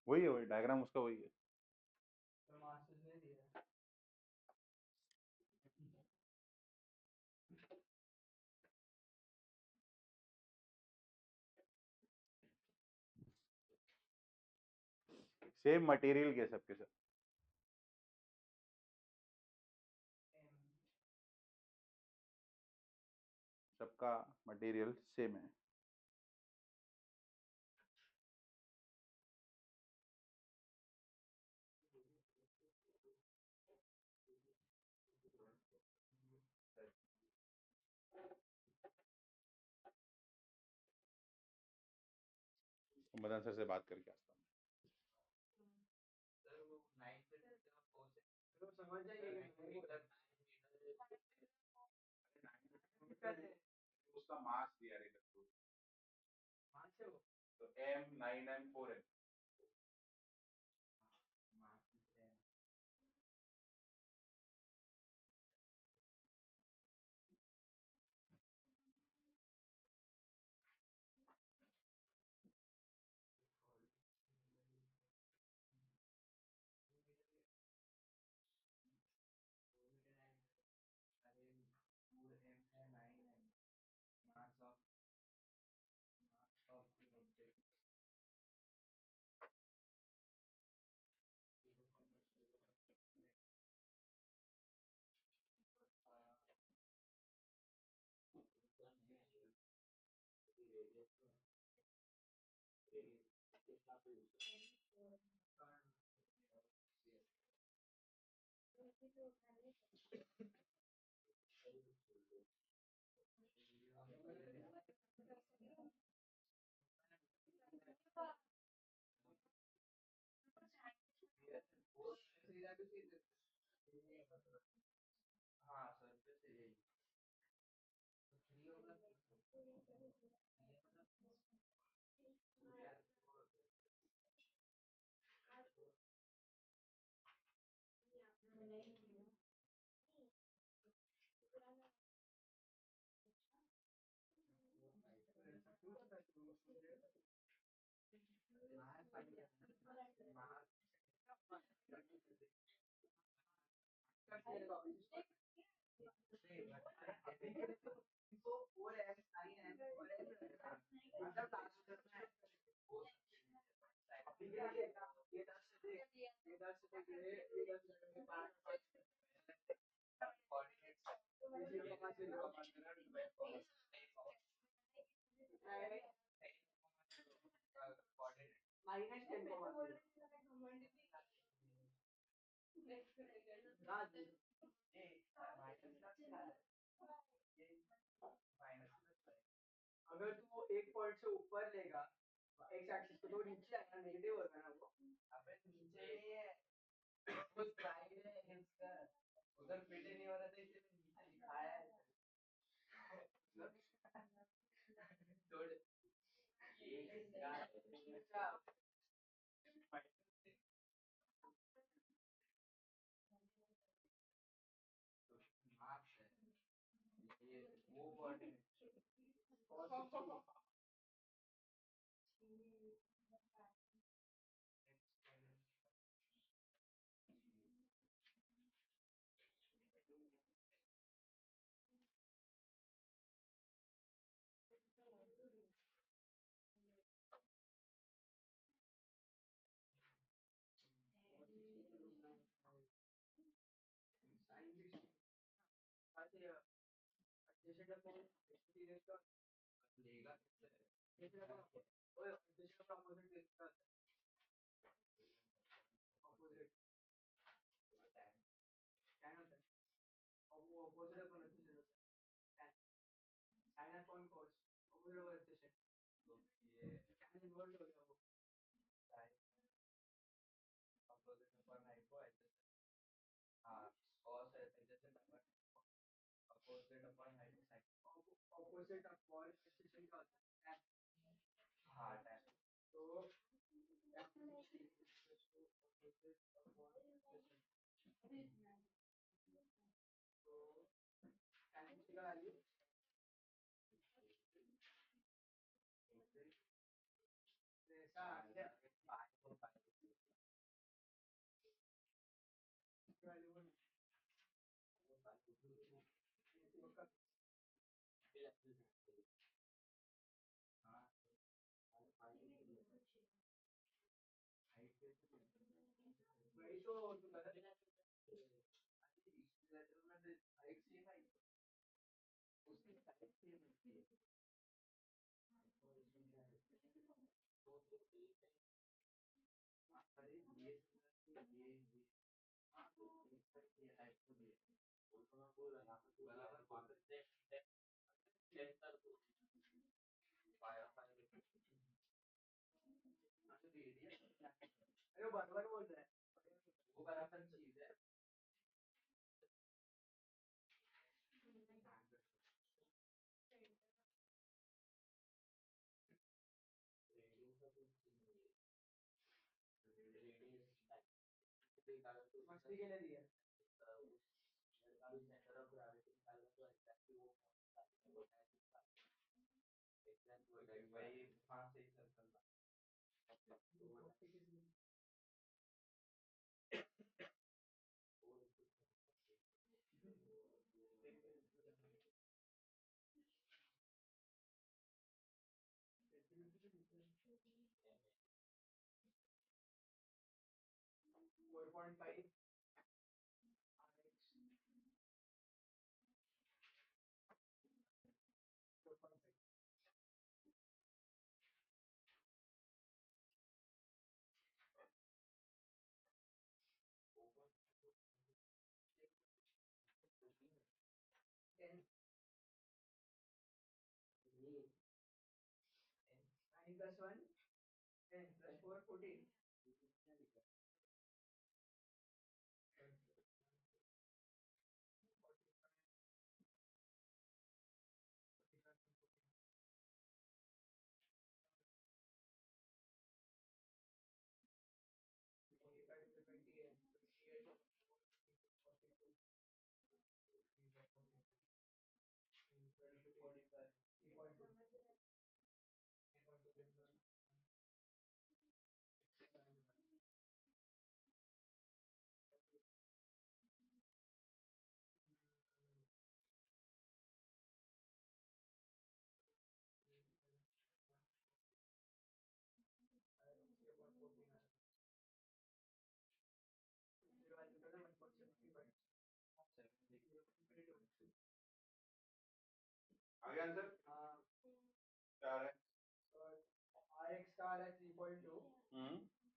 वही है, वही diagram उसका वही है। Same material के सबके सब, सबका मटेरियल सेम है। मदन सर से बात करके आता हूँ। उसका मास दिया रे तो M9M4N। अगर तू एक पॉइंट से ऊपर लेगा एक्स एक्सिस को तो नीचे आएगा नेगेटिव होगा ना वो अबे नीचे नहीं है वो साइड है इसका उधर फिट ही नहीं हो रहा था इसलिए नीचे दिखाया है छोड़ ये क्या मार्क्स है ये वो बॉडी लेगा ऑपोजिट ऑफ बॉल एक्सिशन का होता है हाँ तो वही तो अरे बराबर बोल रहा है वो बराबर चीज है मस्ती के लिए दिया वही हाँ सही circle four point five 1 10 plus 4 14. आगे आंसर क्या है? RX का आ रहा है 3.2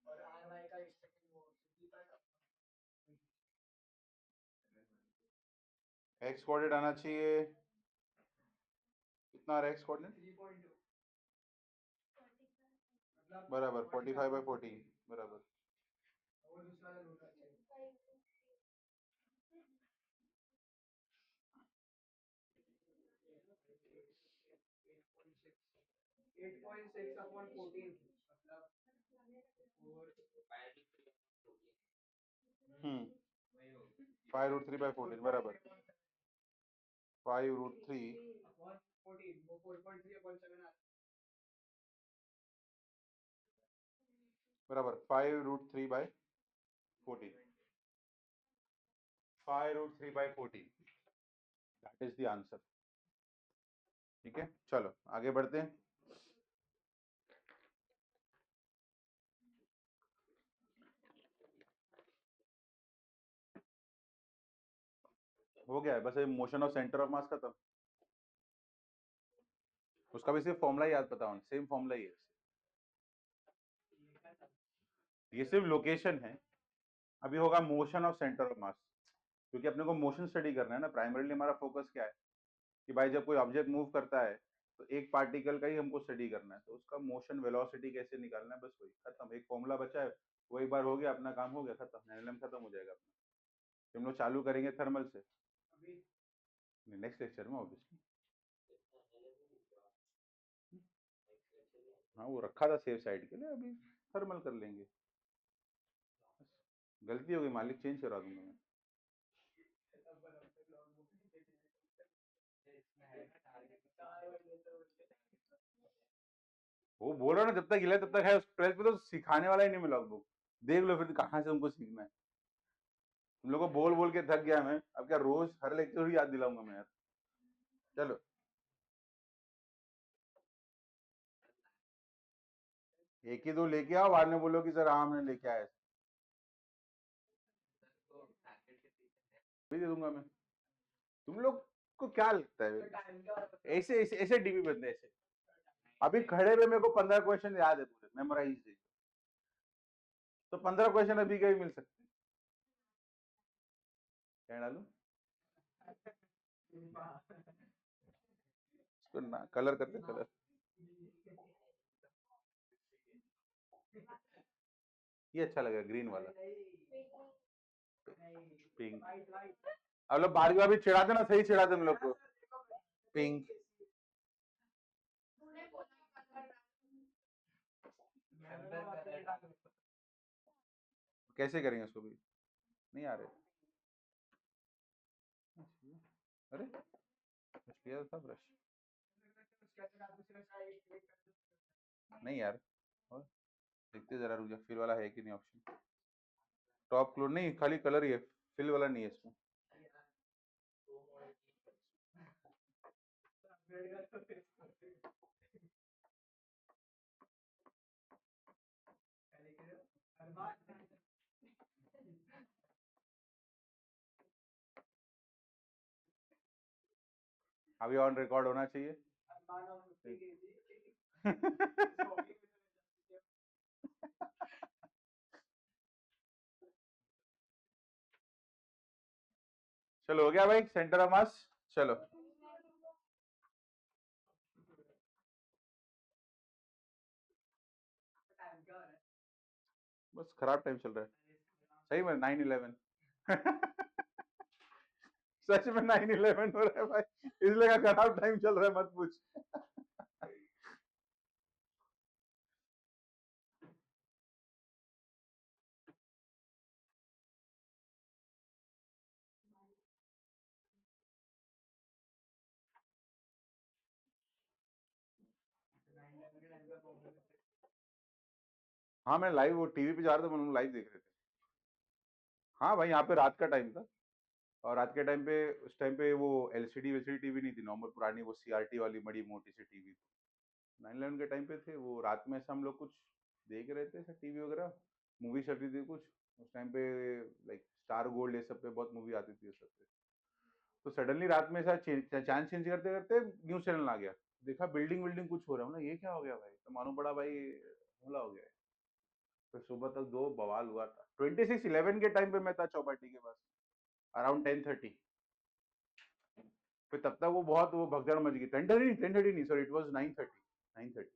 और RY का एक्सपेक्टेड वो 65 एक्स कोऑर्डिनेट आना चाहिए, कितना आ रहा है एक्स कोऑर्डिनेट? 3.2 मतलब बराबर 45/40 बराबर। वो दूसरा वाला रूट अच्छा है 8.6 अपॉन 14 मतलब 5√3/14 बराबर 5√3 अपॉन 14 वो 4.3 अपॉन 7 आ बराबर 5√3/14 5√3/14 दैट इज द आंसर। ठीक है, चलो आगे बढ़ते हैं। हो गया है, बस ये मोशन ऑफ सेंटर ऑफ मास खत्म। उसका भी सिर्फ फॉर्मूला याद पता होना, सेम फॉर्मूला ही है। ये सिर्फ लोकेशन है, अभी होगा मोशन ऑफ सेंटर ऑफ मास, क्योंकि अपने को मोशन स्टडी करना है ना। प्राइमरीली हमारा फोकस क्या है कि भाई जब कोई ऑब्जेक्ट मूव करता है तो एक पार्टिकल का ही हमको स्टडी करना है, तो उसका मोशन वेलोसिटी कैसे निकालना है, बस वही खत्म। एक फॉर्मूला बचा है, वो एक बार हो गया, अपना काम हो गया, खत्म, एनएलएम खत्म हो जाएगा अपना। हम लोग चालू करेंगे थर्मल से नेक्स्ट लेक्चर में ऑब्वियसली। हाँ वो रखा था सेफ साइड के लिए, अभी थर्मल कर लेंगे। गलती हो गई मालिक, चेंज करा दूंगा मैं। वो बोल रहा ना, जब तक हिला तब तक है। 12th में तो सिखाने वाला ही नहीं मिला बुक, देख लो फिर कहाँ से हमको सीखना है। तुम लोग को बोल बोल के थक गया मैं, अब क्या रोज हर लेक्चर ही याद दिलाऊंगा मैं यार। चलो एक ही दो लेके आओ, बाद में बोलो कि सर हाँ हमने लेके आया, भी दे दूंगा मैं। तुम लोग को क्या लगता है ऐसे ऐसे ऐसे डीबी बनते हैं ऐसे? अभी खड़े पे मेरे को 15 क्वेश्चन याद है पूरे, मेमोराइज है, तो 15 क्वेश्चन अभी के भी मिल सकते हैं। क्या डालूं इसको ना, कलर करते कलर। ये अच्छा लगा ग्रीन वाला, पिंक। अब लोग बार बार भी चिढ़ाते ना, सही चिढ़ाते हम लोग को। पिंक कैसे करेंगे उसको भी नहीं आ रहे। अरे किया था ब्रश नहीं यार, और देखते जरा रुक जा, फिल वाला है कि नहीं ऑप्शन। टॉप क्लोड नहीं, खाली कलर ही है, फिल वाला नहीं है इसमें। अभी ऑन रिकॉर्ड होना चाहिए। चलो हो गया भाई सेंटर ऑफ मास। चलो बस खराब टाइम चल रहा है सही में 9/11 सच में 9/11 हो रहा है भाई, इसलिए का खराब टाइम चल रहा है मत पूछ। हाँ मैं लाइव वो टीवी पे जा रहा था, हम लोग लाइव देख रहे थे। हाँ भाई यहाँ पे रात का टाइम था, और रात के टाइम पे उस टाइम पे वो एलसीडी वेलसीडी टीवी नहीं थी, नॉर्मल पुरानी वो सीआरटी वाली बड़ी मोटी सी टीवी। 9/11 के टाइम पे थे वो, रात में ऐसा हम लोग कुछ देख रहे थे टीवी वगैरह, मूवी चल रही थी कुछ उस टाइम पे, लाइक स्टार गोल्ड ये सब पे बहुत मूवी आती थी उस सब पे। तो सडनली रात में ऐसा चैनल चेंज करते करते न्यूज चैनल आ गया, देखा बिल्डिंग बिल्डिंग कुछ हो रहा है ना, ये क्या हो गया भाई, तो मालूम पड़ा भाई हमला हो गया है। फिर सुबह तक दो बवाल हुआ था। 26/11 के टाइम पे मैं था चौपाटी के पास, अराउंड 10:30। फिर तब तक वो बहुत वो भगदड़ मच गई, 10:30 नहीं सॉरी, इट वाज 9:30।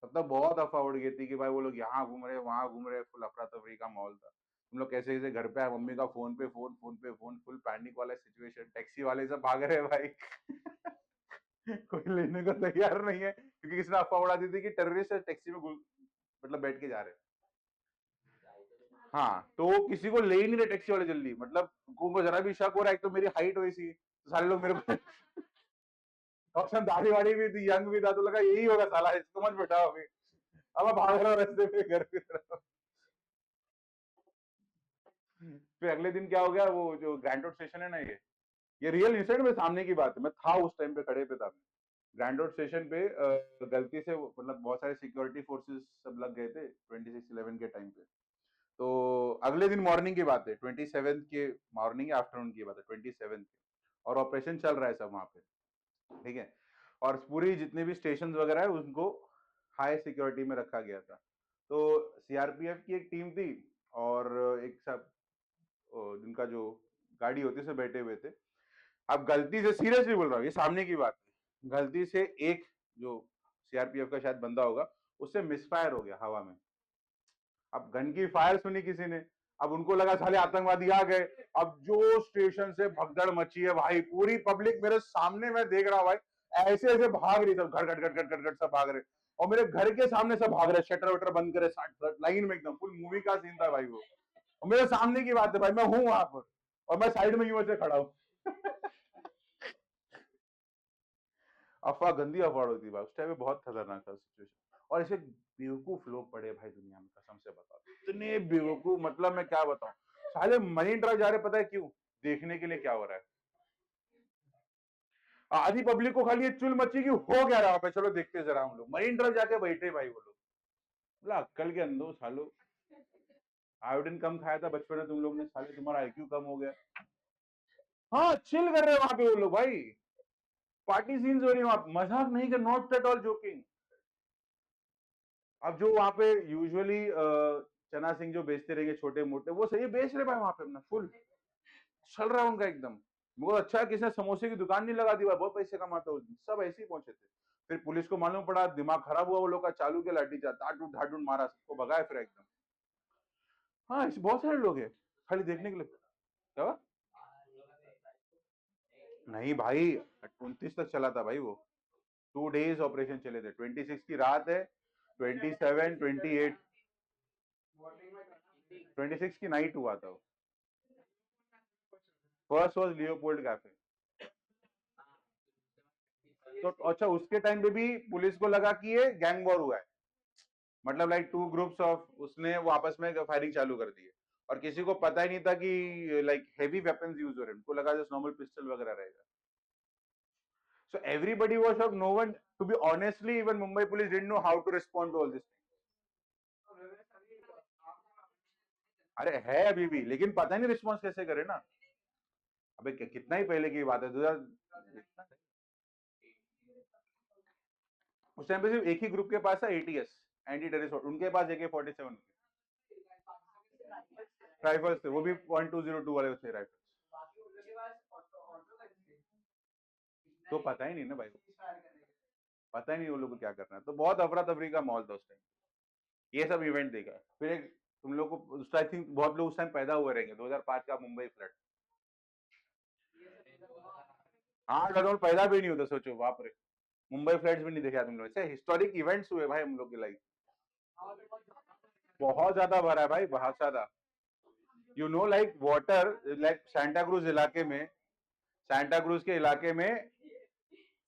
तब तक बहुत अफवाह उड़ गई थी कि भाई वो लोग यहाँ घूम रहे वहां घूम रहे, फुल अफरा तफरी का माहौल था। हम लोग कैसे कैसे घर पे आए, मम्मी का फोन पे फोन, फोन पे फोन, फुल पैनिक वाला सिचुएशन, टैक्सी वाले सब भाग रहे हैं भाई कोई लेने को तैयार नहीं है, क्योंकि किसी ने अफवाह उड़ा दी थी कि टेररिस्ट टैक्सी में मतलब बैठ के जा रहे हैं। हाँ तो किसी को ले ही नहीं रहे टैक्सी वाले जल्दी, मतलब उनको जरा भी शक हो रहा है, एक तो मेरी हाइट वैसी, तो सारे लोग मेरे को और दाढ़ी वाड़ी भी थी, यंग भी था, तो लगा यही होगा साला, इसको मत बैठाओ अभी। अब मैं भाग रहा हूँ रास्ते पे घर की तरफ। फिर अगले दिन क्या हो गया, वो जो ग्रैंड रोड स्टेशन है ना, ये रियल इंसिडेंट में सामने की बात है, मैं था उस टाइम पे, खड़े पे था। ग्रैंड रोड स्टेशन पे गलती से मतलब बहुत सारे सिक्योरिटी फोर्सेस सब लग गए थे 26/11 के टाइम पे। तो अगले दिन मॉर्निंग की बात है, 27 के मॉर्निंग या आफ्टरनून की बात है, 27 के, और ऑपरेशन चल रहा है सब वहां पे, ठीक है। और पूरी जितने भी स्टेशन वगैरह है उनको हाई सिक्योरिटी में रखा गया था। तो सीआरपीएफ की एक टीम थी, और एक सब जिनका जो गाड़ी होती है उसमें बैठे हुए थे। अब गलती से, सीरियसली बोल रहा हूँ, ये सामने की बात है, गलती से एक जो सीआरपीएफ का शायद बंदा होगा, उससे मिसफायर हो गया हवा में। अब गन की फायर सुनी किसी ने, अब उनको लगा साले आतंकवादी आ गए। अब जो स्टेशन से भगदड़ मची है भाई, पूरी पब्लिक मेरे सामने, मैं देख रहा हूँ भाई, ऐसे ऐसे भाग रही, सब घर घट घट घट घट घट सब भाग रहे, और मेरे घर के सामने सब भाग रहे, शटर वटर बंद करे, लाइन में एकदम फुल मूवी का सीन था भाई वो। और मेरे सामने की बात है भाई, मैं हूं वहां पर, और मैं साइड में यूं ऐसे खड़ा हूं अफवाह, गंदी अफवाह होती भाई उस टाइम पे, बहुत खतरनाक था सिचुएशन। और ऐसे बेवकूफ लोग पड़े भाई दुनिया में, कसम से बता, इतने बेवकूफ, मतलब मैं क्या बताऊं, साले मरीन ड्राइव जा रहे, पता है क्यों? देखने के लिए क्या हो रहा है। आधी पब्लिक को खाली ये चुल मची कि हो क्या रहा है, चलो देखते जरा, हम लोग मरीन ड्राइव जाके बैठे भाई, वो लोग बोला अक्कल के अंदो सालो, आयोडीन कम खाया था बचपन में तुम लोग ने, साले तुम्हारा आईक्यू कम हो गया। हाँ चिल कर रहे हैं वहां पे वो लोग भाई, पार्टी सीन्स हो रही है वहां, मजाक नहीं कर, नॉट एट ऑल जोकिंग। अब जो वहां पे यूजुअली चना सिंह जो बेचते रहेंगे छोटे मोटे, वो सही बेच रहे भाई वहां पे, अपना फुल चल रहा है उनका एकदम। बहुत अच्छा है, किसी ने समोसे की दुकान नहीं लगा दी भाई, बहुत पैसे कमाता है, सब ऐसे ही पहुंचे थे। फिर पुलिस को मालूम पड़ा, दिमाग खराब हुआ वो लोग का, चालू के लाठी चार्ज, ढाटूट ढाटूट मारा, सबको भगाया फिर एकदम। हाँ ऐसे बहुत सारे लोग हैं खाली देखने के लिए। क्या हुआ? नहीं भाई 29 तक चला था भाई वो, 2 days ऑपरेशन चले थे, 26 की रात है, 27, 28, 26 की नाइट हुआ था। First was Leopold cafe. तो अच्छा उसके टाइम पे भी पुलिस को लगा कि ये गैंग वॉर हुआ है, मतलब लाइक 2 ग्रुप्स ऑफ, उसने वो आपस में फायरिंग चालू कर दी है, और किसी को पता ही नहीं था कि लाइक हेवी वेपन्स यूज हो रहे हैं, उनको लगा जस्ट नॉर्मल पिस्टल वगैरह रहेगा। So everybody was shocked. No one, to be honestly, even Mumbai police didn't know how to respond to all this. अरे है अभी भी, लेकिन पता नहीं रिस्पॉन्स कैसे करे ना। अबे कितना ही पहले की बात है, 2000, उस टाइम पे सिर्फ एक ही ग्रुप के पास था एटीएस, एंटी टेररिस्ट, उनके पास AK-47 राइफल्स थे, वो भी 1202 वाले थे राइफल्स। तो पता ही नहीं ना भाई, पता ही नहीं वो लोग को क्या करना है, तो बहुत अफरा तफरी का माहौल था उस टाइम। ये सब इवेंट देखा, फिर एक तुम लोग को आई थिंक बहुत लोग उस टाइम पैदा हुए रहेंगे 2005 का मुंबई फ्लड। हाँ में पैदा भी नहीं होता, सोचो बाप रे, मुंबई फ्लड्स भी नहीं देखा तुम लोग। ऐसे हिस्टोरिक इवेंट्स हुए भाई हम लोग की लाइफ, बहुत ज्यादा भरा है भाई, बहुत ज्यादा। You know like water, like Santa cruise इलाके में, सांता क्रूज के इलाके में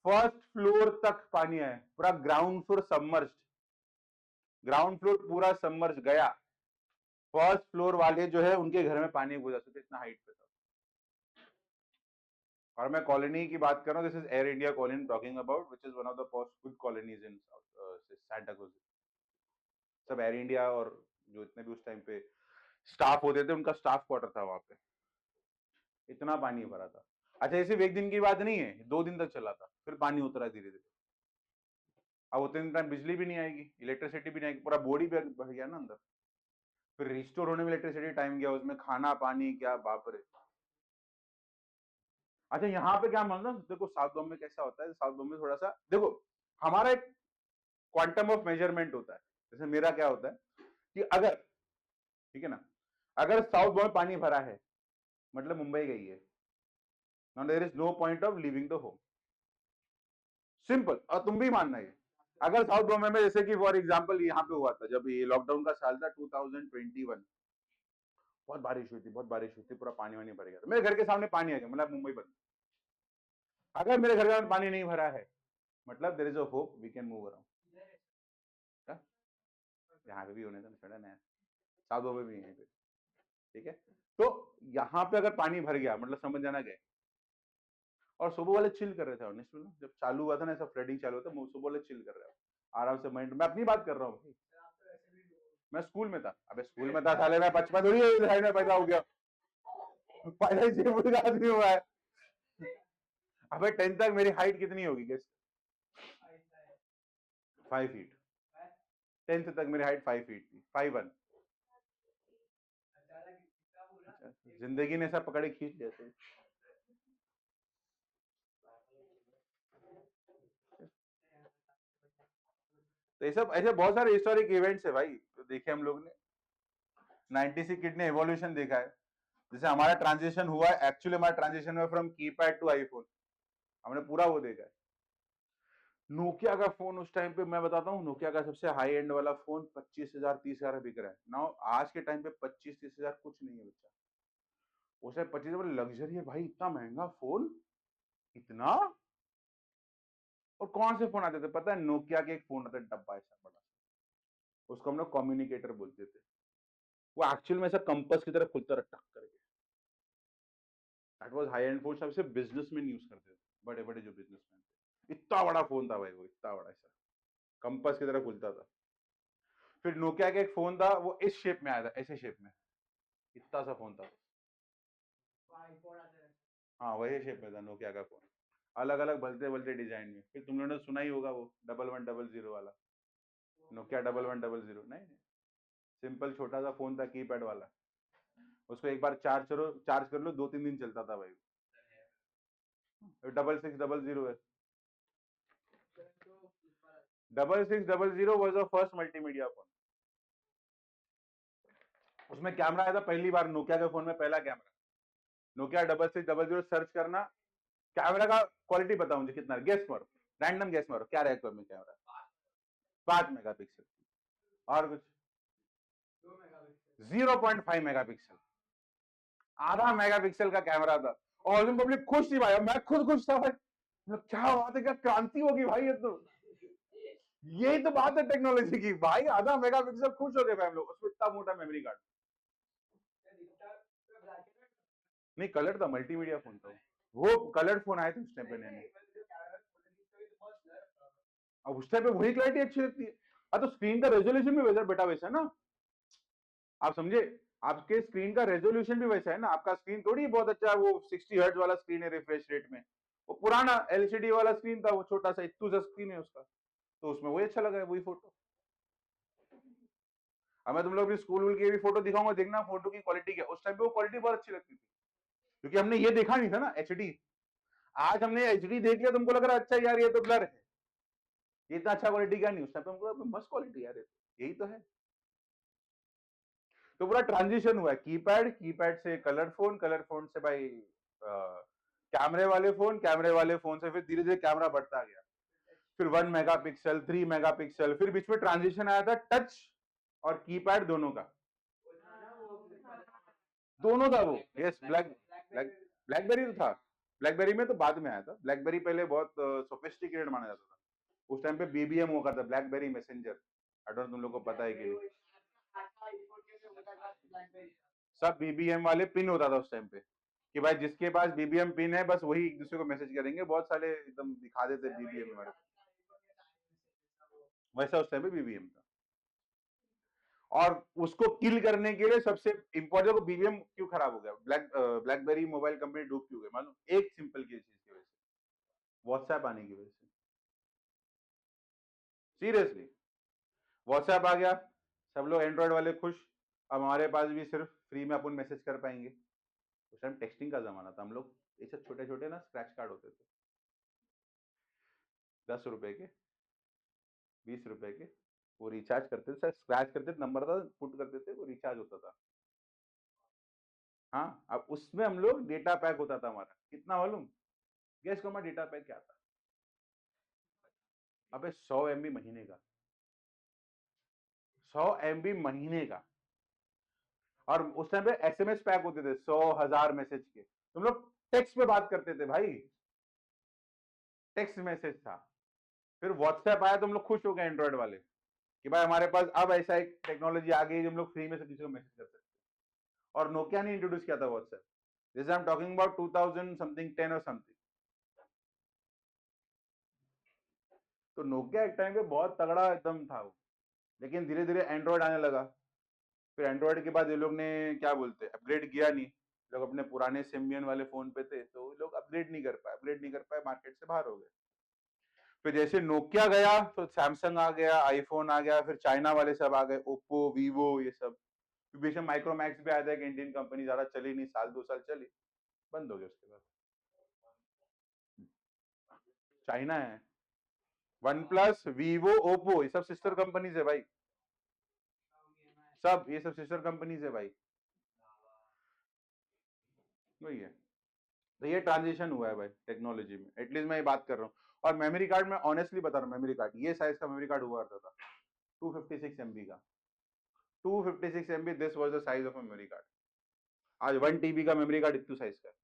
फर्स्ट फ्लोर तक पानी है, पूरा ground floor submerged, ground floor पूरा सबमर्ज गया। फर्स्ट फ्लोर वाले जो है उनके घर में पानी घुस जाते थे, इतना हाइट पे था। और मैं कॉलोनी की बात कर रहा हूँ, this is air India colony talking about, which is one of the most good colonies in Santa cruise. सब एयर इंडिया और जो इतने भी उस टाइम पे स्टाफ होते थे उनका स्टाफ क्वार्टर था वहां पे, इतना पानी भरा था। अच्छा ये सिर्फ एक दिन की बात नहीं है, 2 दिन तक चला था, फिर पानी उतरा धीरे धीरे। अब उतने दिन टाइम बिजली भी नहीं आएगी, इलेक्ट्रिसिटी भी नहीं आएगी, पूरा बॉडी भर गया ना अंदर, फिर रिस्टोर होने में इलेक्ट्रिसिटी टाइम गया, उसमें खाना पानी क्या बाप रे। अच्छा यहाँ पे क्या मान लो, देखो साउथ बॉम्बे कैसा होता है, साउथ बॉम्बे थोड़ा सा देखो, हमारा एक क्वांटम ऑफ मेजरमेंट होता है। जैसे मेरा क्या होता है कि अगर, ठीक है ना, अगर साउथ बॉम्बे पानी भरा है मतलब मुंबई गई है, now there is no point of living the home, simple. और तुम भी मानना है, अगर साउथ बॉम्बे में जैसे कि फॉर एग्जांपल यहाँ पे हुआ था जब ये लॉकडाउन का साल था 2021, बहुत बारिश हुई थी, बहुत बारिश हुई थी, पूरा पानी वानी भर गया था, मेरे घर के सामने पानी आ गया, मतलब मुंबई बंद। अगर मेरे घर का पानी नहीं भरा है मतलब there is a hope we can move around. यहाँ पे भी होने था ना, साउथ बॉम्बे भी यहीं पे, ठीक है। तो यहाँ पे अगर पानी भर गया मतलब समझ जाना गए। और सुबह वाले चिल कर रहे थे ऑनेस्टली, जब चालू हुआ था ना ऐसा फ्लडिंग चालू हुआ था, सुबह वाले चिल कर रहे हो आराम से माइंड। मैं अपनी बात कर रहा हूँ, मैं स्कूल में था, अबे स्कूल में था साले, मैं बचपन थोड़ी साइड में पैदा हो गया, पहले से आदमी हुआ है। अबे 10th तक मेरी हाइट कितनी होगी गेस? 5 फीट। 10th तक मेरी हाइट 5 फीट थी, 5'1". जिंदगी ने सब पकड़े खींच लिया थे। तो ये सब ऐसे बहुत सारे हिस्टोरिक इवेंट्स है भाई, तो देखे हम लोग ने 96 किड ने एवोल्यूशन देखा है। जैसे हमारा ट्रांजिशन हुआ है, एक्चुअली हमारा ट्रांजिशन हुआ फ्रॉम कीपैड टू आईफोन, हमने पूरा वो देखा है। नोकिया का फोन उस टाइम पे मैं बताता हूँ, नोकिया का सबसे हाई एंड वाला फोन 25,000 30,000 बिक रहा है। नाउ आज के टाइम पे 25-30,000 कुछ नहीं है बच्चा, उस टाइम 25,000 लग्जरी है भाई, इतना महंगा फोन, इतना। और कौन से फोन आते थे पता है? नोकिया के एक फोन आता डब्बा ऐसा बड़ा, उसको हम लोग कम्युनिकेटर बोलते थे। वो एक्चुअल में ऐसा कंपास की तरह खुलता रहा टक करके। That was high and phone, सबसे बिजनेसमैन यूज करते थे, बड़े बड़े जो बिजनेसमैन थे। इतना बड़ा फोन था भाई वो, इतना बड़ा ऐसा कंपास की तरह खुलता था। फिर नोकिया का एक फोन था, वो इस शेप में आया था, ऐसे शेप में, इतना सा फोन था। हाँ वही शेप में था नोकिया का फोन, अलग अलग भलते भलते डिजाइन में। फिर तुम लोगों ने सुना ही होगा वो 1100 वाला, नोकिया 1100। नहीं, सिंपल छोटा सा फोन था कीपैड वाला, उसको एक बार चार्ज कर लो 2-3 दिन चलता था भाई। 6600 है, 6600 was the first multimedia phone. उसमें कैमरा आया था पहली बार, नोकिया के फोन में पहला कैमरा, नोकिया 6600 सर्च करना। कैमरा का क्वालिटी बताओ मुझे कितना, गेस मारो, रैंडम गेस मारो, क्या रहेगा में कैमरा? 5 मेगापिक्सल, और कुछ 0.5 मेगापिक्सल, आधा मेगापिक्सल का कैमरा था। और उसमें पब्लिक खुश थी भाई, मैं खुद खुश था भाई, क्या बात है, क्या क्रांति होगी भाई, ये तो यही तो बात है टेक्नोलॉजी की भाई, आधा मेगापिक्सल, खुश हो गए भाई हम लोग। उसमें इतना मोटा मेमोरी कार्ड, नहीं कलर था, मल्टीमीडिया फोन था वो, कलर फोन आए थे उस टाइम पे नए। अब उस टाइम पे वही क्लैरिटी अच्छी लगती है। तो स्क्रीन का रेजोल्यूशन भी वैसा बेटा वैसा ना, आप समझे, आपके स्क्रीन का रेजोल्यूशन भी वैसा है ना, आपका स्क्रीन थोड़ी बहुत अच्छा वो 60 हर्ट्ज वाला स्क्रीन है रिफ्रेश रेट में, वो पुराना एलसीडी वाला स्क्रीन था, वो छोटा सा इतू सा स्क्रीन है उसका, तो उसमें वही अच्छा लगा है, वही फोटो। अब मैं तुम लोग भी स्कूल की भी फोटो दिखाऊंगा, देखना फोटो की क्वालिटी क्या, उस टाइम पे वो क्वालिटी बहुत अच्छी लगती थी, क्योंकि हमने ये देखा नहीं था ना एचडी। आज हमने एचडी देख लिया, तुमको लग रहा है अच्छा यार ये तो ब्लर है, ये इतना अच्छा क्वालिटी क्या नहीं, उस टाइम पे हमको मस्त क्वालिटी यार, यही तो है। तो पूरा ट्रांजिशन हुआ है, कीपैड से कलर फोन से भाई कैमरे वाले फोन से फिर धीरे धीरे कैमरा बढ़ता गया, फिर 1 मेगापिक्सल 3 मेगापिक्सल, फिर बीच में ट्रांजिशन आया था टच और कीपैड दोनों का, दोनों था वो। यस, ब्लैकबेरी तो था, ब्लैकबेरी में तो बाद में आया था, ब्लैकबेरी पहले बहुत सोफिस्टिकेटेड माना जाता था। उस टाइम पे बीबीएम हुआ करता, ब्लैकबेरी मैसेंजर, आई डोंट, तुम लोग को पता है कि नहीं? सब बीबीएम वाले पिन होता था उस टाइम पे, कि भाई जिसके पास बीबीएम पिन है बस वही एक दूसरे को मैसेज करेंगे, बहुत सारे एकदम दिखा देते बीबीएम वाले, वैसा उस टाइम पे बीबीएम था। और उसको किल करने के लिए सबसे इंपॉर्टेंट, को बीबीएम क्यों खराब हो गया, ब्लैकबेरी मोबाइल कंपनी डूब क्यों गई मालूम? एक सिंपल की चीज की वजह से, व्हाट्सएप आने की वजह से। सीरियसली, व्हाट्सएप आ गया, सब लोग एंड्रॉइड वाले खुश, अब हमारे पास भी सिर्फ फ्री में अपन मैसेज कर पाएंगे। उस टाइम टेक्सटिंग का जमाना था, हम लोग ऐसे छोटे छोटे ना स्क्रैच कार्ड होते थे, 10 रुपए के 20 रुपए के, वो रिचार्ज करते थे, स्क्रैच करते थे, नंबर था पुट करते थे, वो रिचार्ज होता था। हाँ, अब उसमें हम लोग डेटा पैक होता था हमारा, कितना मालूम? गेस करो हमारा डेटा पैक क्या था? अबे 100 MB महीने का, 100 MB महीने का। और उस टाइम पे एसएमएस पैक होते थे 100,000 मैसेज के, तुम लोग टेक्स्ट पे बात करते थे भाई, टेक्स्ट मैसेज था। फिर व्हाट्सएप आया तो हम लोग खुश हो गए एंड्रॉइड वाले, कि भाई हमारे पास अब ऐसा एक टेक्नोलॉजी आ गई, हम लोग फ्री में से किसी को मैसेज कर सकते हैं। और नोकिया ने इंट्रोड्यूस किया था व्हाट्सएप, जैसे I am talking about 2000 something 10 और समथिंग। तो नोकिया एक टाइम पे बहुत तगड़ा एकदम था वो, लेकिन धीरे धीरे एंड्रॉइड आने लगा। फिर एंड्रॉइड के बाद ये लोग ने क्या बोलते हैं, अपग्रेड किया नहीं, लोग अपने पुराने सिम्बियन वाले फोन पे थे, तो लोग अपग्रेड नहीं कर पाए, मार्केट से बाहर हो गए। फिर जैसे नोकिया गया तो सैमसंग आ गया, आईफोन आ गया, फिर चाइना वाले सब आ गए, ओप्पो वीवो ये सब। फिर बीच में माइक्रोमैक्स भी आया था, एक इंडियन कंपनी, ज्यादा चली नहीं, साल 2 साल चली, बंद हो गया उसके बाद। चाइना है, वन प्लस वीवो ओप्पो ये सब सिस्टर कंपनीज है भाई, सब ये सब सिस्टर कंपनीज है भाई, वही है। तो ये ट्रांजिशन हुआ है भाई टेक्नोलॉजी में, एटलीस्ट मैं ये बात कर रहा हूँ। और मेमोरी कार्ड, मैं ऑनेस्टली बता रहा हूँ, मेमोरी कार्ड ये साइज का मेमोरी कार्ड हुआ करता था, 256 MB का, 256 MB, this was the size of a memory card. आज 1 TB का मेमोरी कार्ड इतने साइज का है।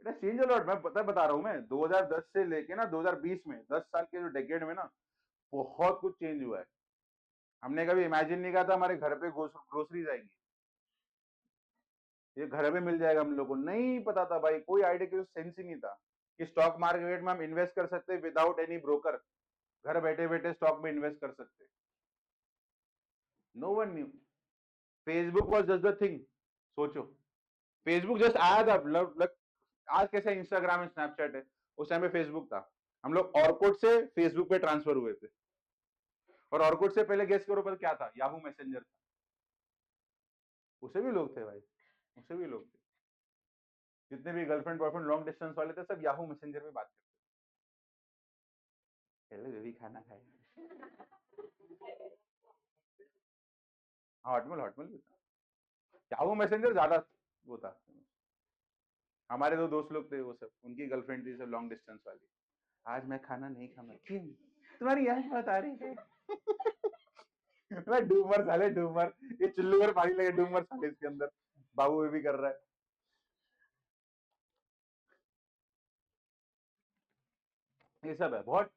It has change a lot, मैं बता रहा हूँ, मैं 2010 से लेके ना 2020 में, 10 साल के जो डेकेड में ना बहुत कुछ चेंज हुआ है। हमने कभी इमेजिन नहीं किया था हमारे घर पे ग्रोसरीज आएंगी, ये घर पे मिल जाएगा, हम लोग को नहीं पता था भाई, कोई आइडिया की सेंस ही नहीं था कि स्टॉक मार्केट में हम इन्वेस्ट कर सकते हैं विदाउट एनी ब्रोकर, घर बैठे बैठे स्टॉक में इन्वेस्ट कर सकते। No one new, Facebook was just the thing. सोचो, फेसबुक जस्ट आया था, आज कैसे इंस्टाग्राम है, स्नैपचैट है, उस टाइम पे फेसबुक था। हम लोग ऑर्कुट से फेसबुक पे ट्रांसफर हुए थे, और ऑर्कुट से पहले गेस करो पर क्या था, याहू मैसेंजर था। उसे भी लोग थे भाई, उसे भी लोग थे, जितने भी गर्लफ्रेंड बॉयफ्रेंड लॉन्ग डिस्टेंस वाले थे सब याहू मैसेंजर में बात करते थे, पहले भी खाना खाए। हॉटमेल भी था, याहू मैसेंजर ज्यादा वो था। हमारे दो दोस्त लोग थे, वो सब उनकी गर्लफ्रेंड थी सब लॉन्ग डिस्टेंस वाली, आज मैं खाना नहीं खाऊंगा, क्यों? तुम्हारी याद बहुत आ रही है। मैं डूमर साले डूमर, ये चुल्लू पर पानी लगे डूमर साले इसके अंदर, बाबू भी कर रहा है। ये सब है बहुत।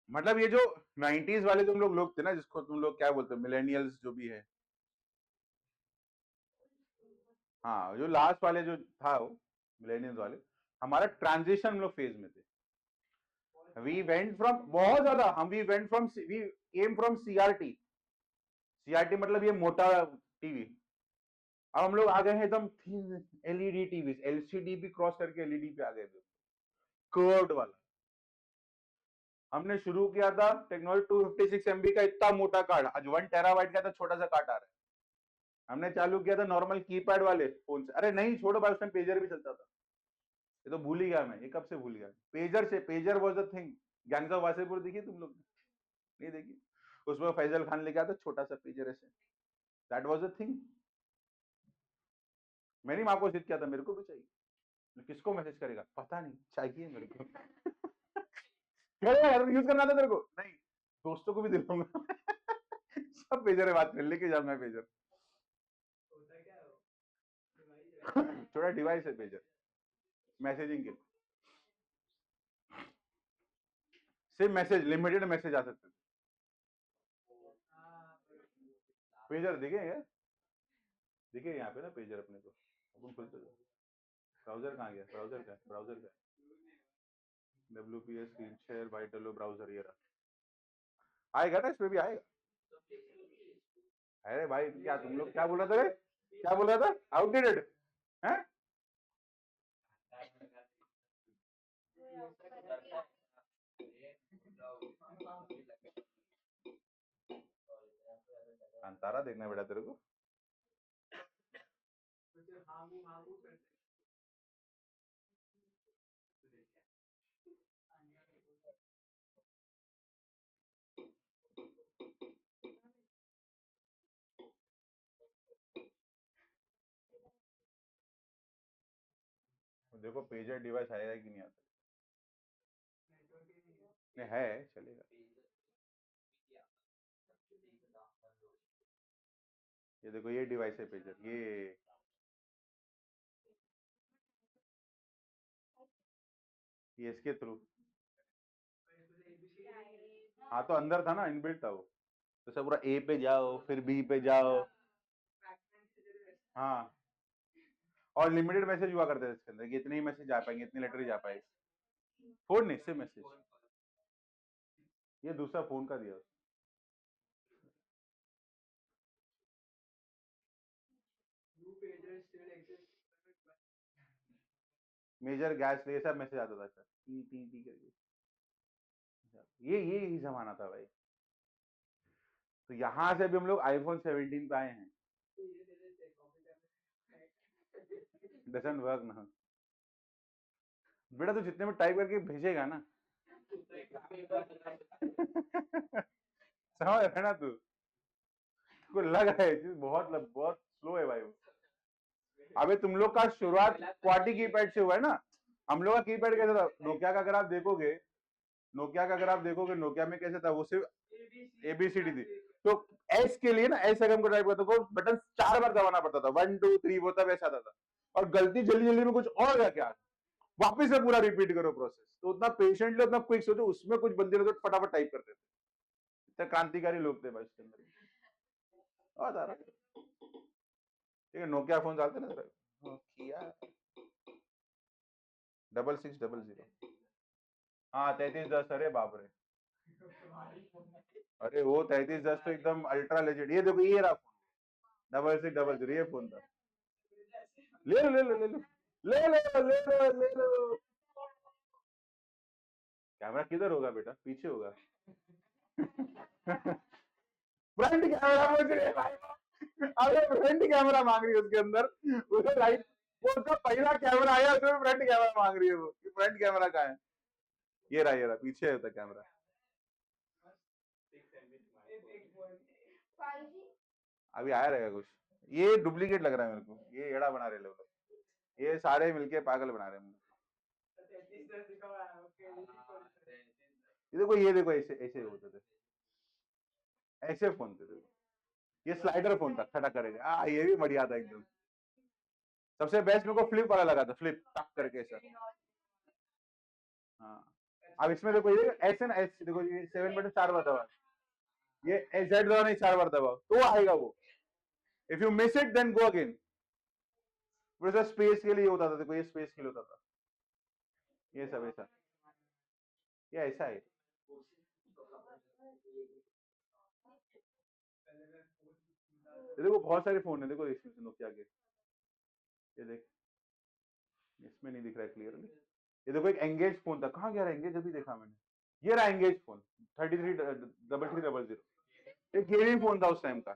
मतलब ये जो 90s वाले तुम लोग थे ना, जिसको तुम लोग क्या बोलते हो, मिलेनियल्स जो भी है, हाँ जो लास्ट वाले जो था वो मिलेनियल्स वाले, हमारा ट्रांजिशन हम लोग फेज में थे। वी वेंट फ्रॉम, बहुत ज्यादा हम, we went from, we came from CRT, CRT मतलब ये मोटा टीवी, अब हम लोग आ गए हैं एकदम एलईडी टीवी, एलसीडी भी क्रॉस करके एलईडी पे आ गए थे, कर्व्ड वाला। हमने शुरू किया था टेक्नोलॉजी 256 MB का इतना मोटा कार्ड, आज 1 टेराबाइट का तो छोटा सा कार्ड आ रहा है। हमने चालू किया था नॉर्मल कीपैड वाले फोन से, अरे नहीं छोड़ो भाई, उस टाइम पेजर भी चलता था, ये तो भूल ही गया मैं, ये कब से भूल गया। पेजर से, pager was the thing. Gangs of Wasseypur देखी तुम लोग? नहीं देखी? उसमें फैजल खान लेके आता छोटा सा पेजर ऐसे, दैट वाज अ थिंग। मेरी माँ को जिद किया था मेरे को भी चाहिए, किसको मैसेज करेगा पता नहीं, चाहिए मेरे को। यूज करना था तेरे को, नहीं दोस्तों को भी दिलाऊंगा। सब पेजर है, बात कर लेके जाऊंगा पेजर। होता क्या है वो? छोटा डिवाइस है पेजर, मैसेजिंग के, सिर्फ मैसेज, लिमिटेड मैसेज आ सकते थे। पेजर दिखे यार, दिखे यहाँ पे ना पेजर अपने को, अपन खुलते। ब्राउजर कहाँ गया, ब्राउजर का, ब्राउजर का WPS screen share vital browser, ये रहा, आएगा ना इसमें भी आएगा। अरे भाई क्या तुम लोग क्या बोल रहे थे, क्या बोल रहा था, आउटडेटेड है। अंतारा देखना बेटा तेरे को। देखो पेजर डिवाइस आएगा कि नहीं आता, नहीं है चलेगा। ये देखो ये डिवाइस है पेजर, ये इसके थ्रू, हाँ तो अंदर था ना, इनबिल्ट था वो, तो सब पूरा ए पे जाओ फिर बी पे जाओ। हाँ और लिमिटेड मैसेज हुआ करते थे इसके अंदर, कि इतने ही मैसेज जा पाएंगे, इतने लेटर ही जा पाएंगे। फोन नहीं सिर्फ मैसेज, ये दूसरा फोन का दिया। मेजर गैस ये सब मैसेज आता था सर, टी टी टी करके, ये ही जमाना था भाई। तो यहाँ से भी हम लोग आईफोन 17 पे आए हैं, डजंट वर्क ना बेटा, तो जितने में टाइप करके भेजेगा ना, समझ रहे ना तू, को लग रहा है चीज बहुत स्लो है भाई वो। अबे तुम लोग का शुरुआत क्वार्टी कीपैड से हुआ है ना, हम लोग का कीपैड कैसा था, नोकिया का अगर आप देखोगे, नोकिया में कैसे था, वो सिर्फ ABCD थी। तो एस के लिए ना, एस अगर हमको टाइप करते तो बटन 4 बार दबाना पड़ता था, 1 2 3 वो तब ऐसा आता था, और गलती जल्दी जल्दी में कुछ और गया क्या, वापस से पूरा रिपीट करो प्रोसेस। तो उतना पेशेंटली उतना क्विक सोचो, उसमें कुछ बंदे लोग फटाफट टाइप करते थे, इतने क्रांतिकारी लोग थे भाई उसके अंदर। और आ रहा ठीक है, नोकिया फोन चलते ना सर, नोकिया 6600, हाँ 3310, अरे बाप रे, अरे वो 3310 तो एकदम अल्ट्रा लेजेंड। ये देखो ये रहा फोन 6600, ये फोन था, ले लो ले लो ले लो ले लो ले लो ले लो। कैमरा किधर होगा बेटा, पीछे होगा। फ्रंट कैमरा मुझे रही है भाई, अरे फ्रंट कैमरा मांग रही है उसके अंदर, उसे राइट, वो उसका पहला कैमरा आया उसमें फ्रंट कैमरा मांग रही है वो, फ्रंट कैमरा कहाँ है, ये रहा पीछे होता कैमरा। अभी आया रहेगा कुछ, ये डुप्लीकेट लग रहा है मेरे को, ये एड़ा बना रहे लोग, ये सारे मिलके पागल बना रहे हैं। ये देखो ऐसे ऐसे होते थे, ऐसे फोन थे देखो, ये स्लाइडर फोन था, खड़ा करेगा, ये भी बढ़िया था एकदम। सबसे बेस्ट मेरे को फ्लिप वाला लगा था, फ्लिप टक करके ऐसा। हाँ अब इसमें देखो ये ऐसे ना, ऐसे देखो ये 7 बटन 4 बार दबा, ये Z दबा नहीं 4 बार दबाओ तो आएगा वो, if you miss it then go again. वैसे स्पेस के लिए होता था, देखो ये स्पेस के लिए होता था, ये सब ऐसा, ये ऐसा है। ये देखो बहुत सारे फोन है, देखो इसमें नोकिया के, ये देख, इसमें नहीं दिख रहा है क्लियरली, ये देखो एक एंगेज फोन था, कहाँ गया एंगेज, अभी देखा मैंने, ये रहा एंगेज फोन 3300, ये गेमिंग फोन था उस टाइम का,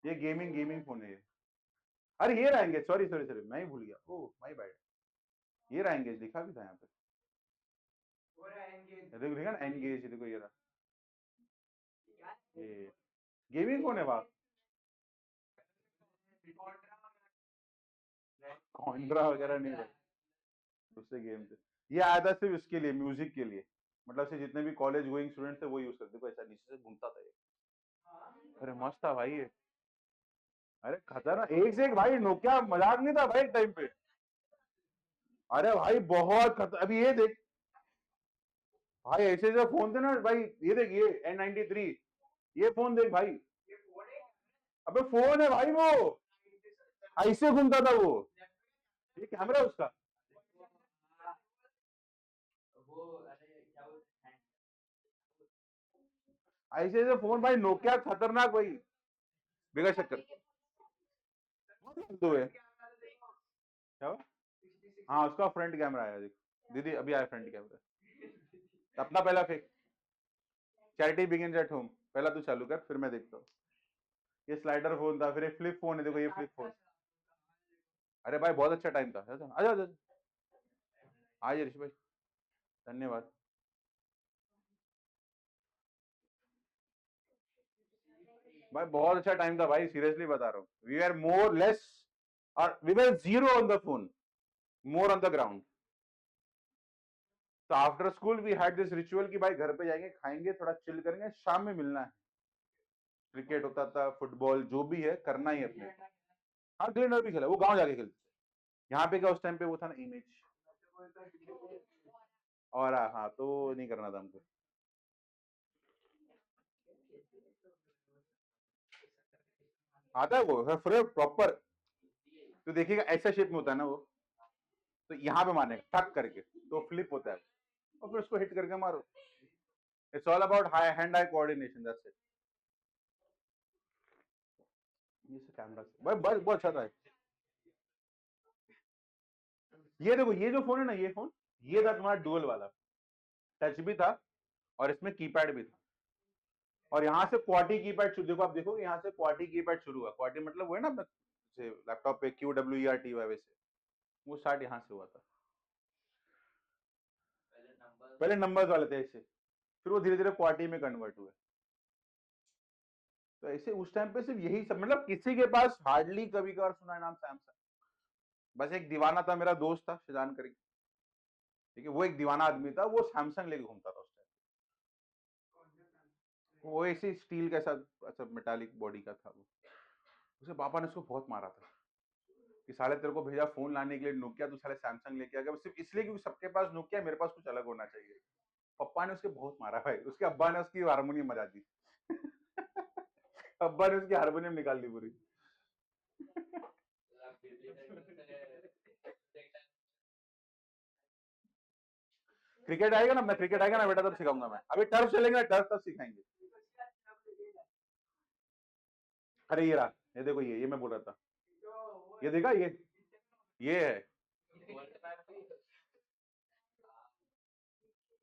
ये गेमिंग फोन है ये। अरे ये रहा एंगेज, सॉरी सॉरी सॉरी मैं ही भूल गया, ओ माय बैड, ये रहा एंगेज, दिखा भी था यहाँ पे, देखो देखा ना एंगेज, देखो ये रहा, ये गेमिंग फोन है वहाँ, कॉन्ट्रा वगैरह नहीं भाई, उससे गेम थे। ये आया था सिर्फ इसके लिए, म्यूजिक के लिए, मतलब से जितने भी कॉलेज गोइंग स्टूडेंट थे वो यूज करते, देखो ऐसा नीचे से घूमता था ये। अरे मस्त था भाई ये, अरे खतरनाक, एक से एक भाई, नोकिया मजाक नहीं था भाई टाइम पे। अरे भाई बहुत खतर, अभी ये देख भाई, ऐसे जो फोन थे ना भाई, ये देख ये N93, ये फोन देख भाई, अबे फोन है भाई वो, ऐसे घूमता था वो, ये कैमरा है उसका, वो अरे क्या बोलते हैं, ऐसे ऐसे फोन भाई, नोकिया खतरनाक भाई, बिगड़ शक्कर तो है क्या हुआ? हाँ उसका फ्रंट कैमरा आया, देख दीदी अभी आया फ्रंट कैमरा, अपना पहला fake, charity begins at home, पहला तू चालू कर फिर मैं देखता हूँ। ये स्लाइडर फोन था, फिर एक फ्लिप फोन है, देखो ये फ्लिप फोन, अरे भाई बहुत अच्छा टाइम था, आजा आजा आजा, आइए ऋषि भाई, धन्यवाद। भाई बहुत अच्छा टाइम था भाई, सीरियसली बता रहा हूँ, वी आर मोर लेस, और we were zero on the phone, more on the ground. तो after school we had this ritual कि भाई घर पे जाएंगे, खाएंगे, थोड़ा चिल करेंगे, शाम में मिलना है, क्रिकेट होता था, फुटबॉल जो भी है करना ही है अपने को। हाँ ग्लेंडर भी खेला, वो गांव जाके खेलते थे, यहाँ पे क्या उस टाइम पे वो था ना इमेज, और हाँ तो नहीं करना था हमको। आता है वो फिर प्रॉपर, तो देखिएगा ऐसा शेप में होता है ना वो, तो यहाँ पे मारेगा ठक करके, तो फ्लिप होता है, और फिर उसको हिट करके मारो। It's all about high hand eye coordination, that's it. ये से कैमरा से भाई बस बहुत अच्छा था। ये देखो ये जो फोन है ना, ये फोन, ये था तुम्हारा डुअल वाला, टच भी था और इसमें कीपैड भी था, और यहाँ से क्वाटी कीपैड शुरू, देखो आप देखो यहाँ से क्वाटी कीपैड शुरू हुआ, क्वाटी मतलब वो है ना लैपटॉप पे QWERTY वैसे, वो स्टार्ट यहाँ से हुआ था, पहले नंबर्स वाले थे ऐसे, फिर वो धीरे धीरे क्वाटी में कन्वर्ट हुए। तो ऐसे उस टाइम पे सिर्फ यही सब, मतलब किसी के पास हार्डली कभी कभार सुना है नाम सैमसंग, बस एक दीवाना था मेरा दोस्त था शिजान करके, ठीक है, वो एक दीवाना आदमी था, वो सैमसंग लेके घूमता था उस टाइम, वो ऐसे स्टील का साथ, अच्छा मेटालिक बॉडी का था वो, उसके पापा ने उसको बहुत मारा था कि साले तेरे को भेजा फोन लाने के लिए नोकिया, तू साले सैमसंग लेके आ गया, सिर्फ इसलिए क्योंकि सबके पास नोकिया, मेरे पास कुछ अलग होना चाहिए। पप्पा ने उसके बहुत मारा भाई, उसके अब्बा ने उसकी हारमोनियम बजा दी अब्बा ने उसकी हारमोनियम निकाल दी पूरी। क्रिकेट आएगा ना, मैं क्रिकेट आएगा ना बेटा तब सिखाऊंगा मैं, अभी टर्फ चलेंगे ना, टर्फ तब सिखाएंगे। अरे ये रहा, ये देखो ये मैं बोल रहा था, ये देखा ये है,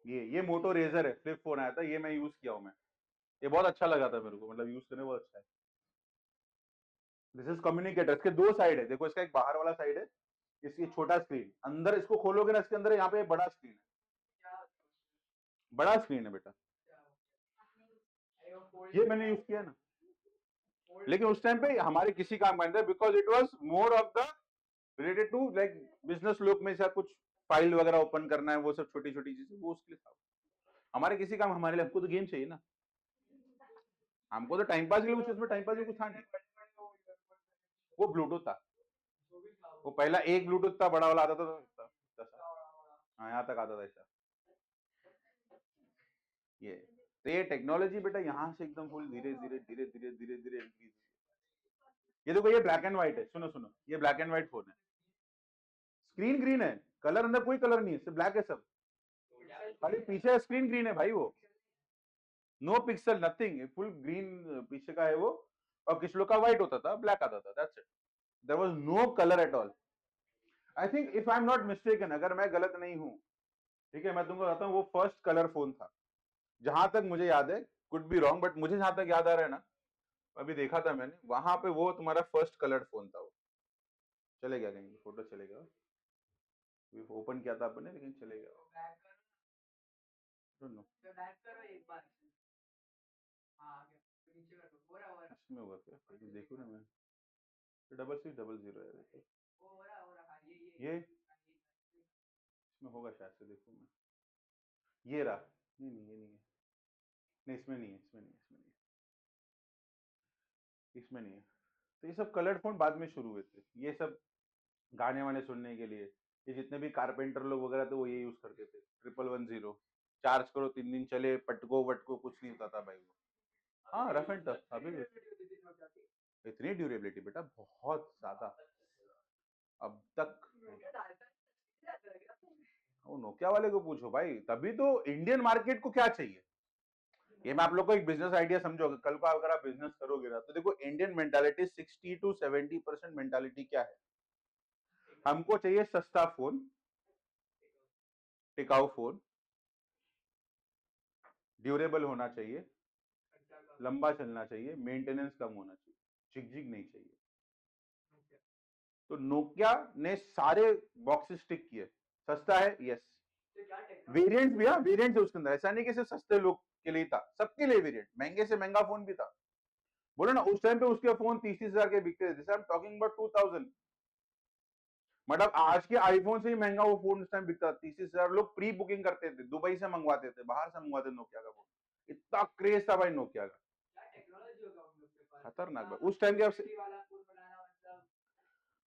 ये मोटो रेजर है, फ्लिप फोन आया था, ये मैं यूज किया हूं मैं, ये बहुत अच्छा लगा था मेरे को, मतलब यूज करने में बहुत अच्छा है। दिस इज कम्युनिकेटर, इसके दो साइड है, देखो इसका एक बाहर वाला साइड है, इसकी छोटा स्क्रीन, अंदर इसको खोलोगे ना, इसके अंदर यहाँ पे बड़ा स्क्रीन है, बड़ा स्क्रीन है बेटा, ये मैंने यूज किया ना, लेकिन उस टाइम पे हमारे किसी काम का नहीं था, because it was more of the related to like business लोग में से कुछ फाइल वगैरह ओपन करना है, वो सब छोटी छोटी चीजें, वो उसके लिए था, हमारे किसी काम, हमारे लिए हमको तो गेम चाहिए ना, हमको तो टाइम पास के लिए कुछ, उसमें टाइम पास के कुछ था नहीं। वो ब्लूटूथ था, वो पहला एक ब्लूटूथ था बड़ा वाला आता था, हाँ यहाँ तक आता था ऐसा, ये तो ये टेक्नोलॉजी बेटा यहाँ से एकदम फुल धीरे धीरे धीरे धीरे धीरे धीरे इंक्रीज। ये देखो ये ब्लैक एंड व्हाइट है, सुनो सुनो, ये ब्लैक एंड व्हाइट फोन है, स्क्रीन ग्रीन है, कलर अंदर कोई कलर नहीं है, सिर्फ ब्लैक है सब, खाली पीछे स्क्रीन ग्रीन है भाई, वो no pixel nothing, full green पीछे का है वो, और किस लोग का व्हाइट होता था, ब्लैक आता था, that's it, there was no colour at all. I think if I am not mistaken, अगर मैं गलत नहीं हूं, ठीक है, मैं तुमको बताता हूँ, वो फर्स्ट कलर फोन था जहां तक मुझे याद है, कुड बी रॉन्ग, बट मुझे जहां तक याद आ रहा है ना, अभी देखा था मैंने वहां पे, वो तुम्हारा फर्स्ट कलर्ड फोन था वो, चलेगा कहीं फोटो चलेगा, ओपन किया था आपने लेकिन चलेगा, डोंट नो। बैक करो एक बार, हाँ आ गया। हो रहा इसमें होगा क्या? ये देखो ना मैं, 6600 है देखो। हो रहा हाँ ये इसमें होगा शायद से, देखो मैं, ये रहा। नहीं नहीं ये नहीं है, नहीं इसमें नहीं है, इसमें नहीं है, इसमें नहीं है, इसमें नहीं है। तो ये सब कलर्ड फोन बाद में शुरू हुए थे, ये सब गाने वाने सुनने के लिए। ये जितने भी कारपेंटर लोग वगैरह थे वो ये यूज करते थे, 1110। चार्ज करो 3 दिन चले, पटको वटको कुछ नहीं होता था भाई वो। हाँ रफ एंड टफ अभी भी। इतनी ड्यूरेबिलिटी बेटा, बहुत ज्यादा अब तक। वो नोकिया वाले को पूछो भाई, तभी तो इंडियन मार्केट को क्या चाहिए। ये मैं आप लोग को एक बिजनेस आइडिया समझोगे, कल को अगर आप बिजनेस करोगे ना, तो देखो इंडियन मेंटालिटी 60 to 70% मेंटालिटी क्या है। हमको चाहिए सस्ता फोन, टिकाऊ फोन, ड्यूरेबल होना चाहिए, लंबा चलना चाहिए, मेंटेनेंस कम होना चाहिए, झिकझिक नहीं चाहिए। तो नोकिया ने सारे बॉक्सेस टिक किए। सस्ता है, यस। वेरिएंट्स भी, हाँ वेरिएंट्स है उसके अंदर, ऐसा नहीं कि सिर्फ सस्ते लोग के लिए था, सबके लिए वेरिएंट, महंगे से महंगा फोन भी था। बोलो ना उस टाइम पे उसके फोन 30-30 हजार के बिकते थे, आई एम टॉकिंग अबाउट 2000। मतलब आज के आईफोन से ही महंगा वो फोन उस टाइम बिकता था। 30-30 हजार लोग प्री बुकिंग करते थे, दुबई से मंगवाते थे, बाहर से मंगवाते थे नोकिया का फोन। इतना क्रेज था भाई नोकिया का, खतरनाक भाई उस टाइम के।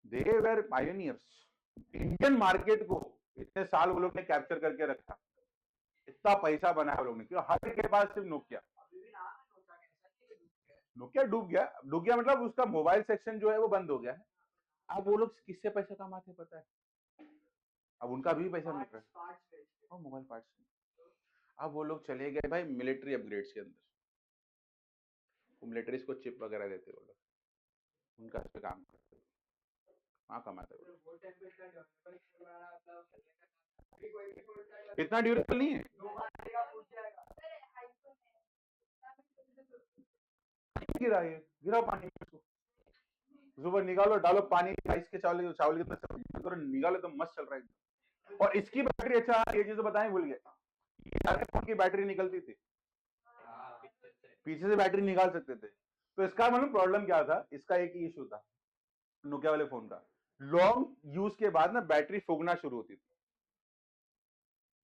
They were pioneers. Indian market को इतने साल वो लोग ने कैप्चर करके रखा, इतना पैसा बनाया वो लोग ने, क्योंकि हर एक के पास सिर्फ नोकिया। नोकिया डूब गया मतलब उसका मोबाइल सेक्शन जो है वो बंद हो गया है। अब वो लोग किससे पैसा कमाते पता है? अब उनका भी पैसा मिल रहा है और मोबाइल पार्ट्स। अब वो लोग चले गए भाई मिलिट्री अपग्रेड्स के अंदर, वो मिलिट्रीज को चिप वगैरह देते वो लोग, उनका इस पे काम करते, वहाँ कमाते वो लोग। इतना ड्यूरेबल नहीं है, गिरा ये, गिराओ पानी में इसको, सुबह निकालो डालो पानी, राइस के चावल चावल कितना करो निकालो तो मस्त चल रहा है। और इसकी बैटरी, अच्छा ये चीज तो बताएं भूल गए, सारे फोन की बैटरी निकलती थी, पीछे से बैटरी निकाल सकते थे। तो इसका मतलब प्रॉब्लम क्या था, इसका एक ही इशू था नोकिया वाले फोन का, लॉन्ग यूज के बाद ना बैटरी फूकना शुरू होती थी।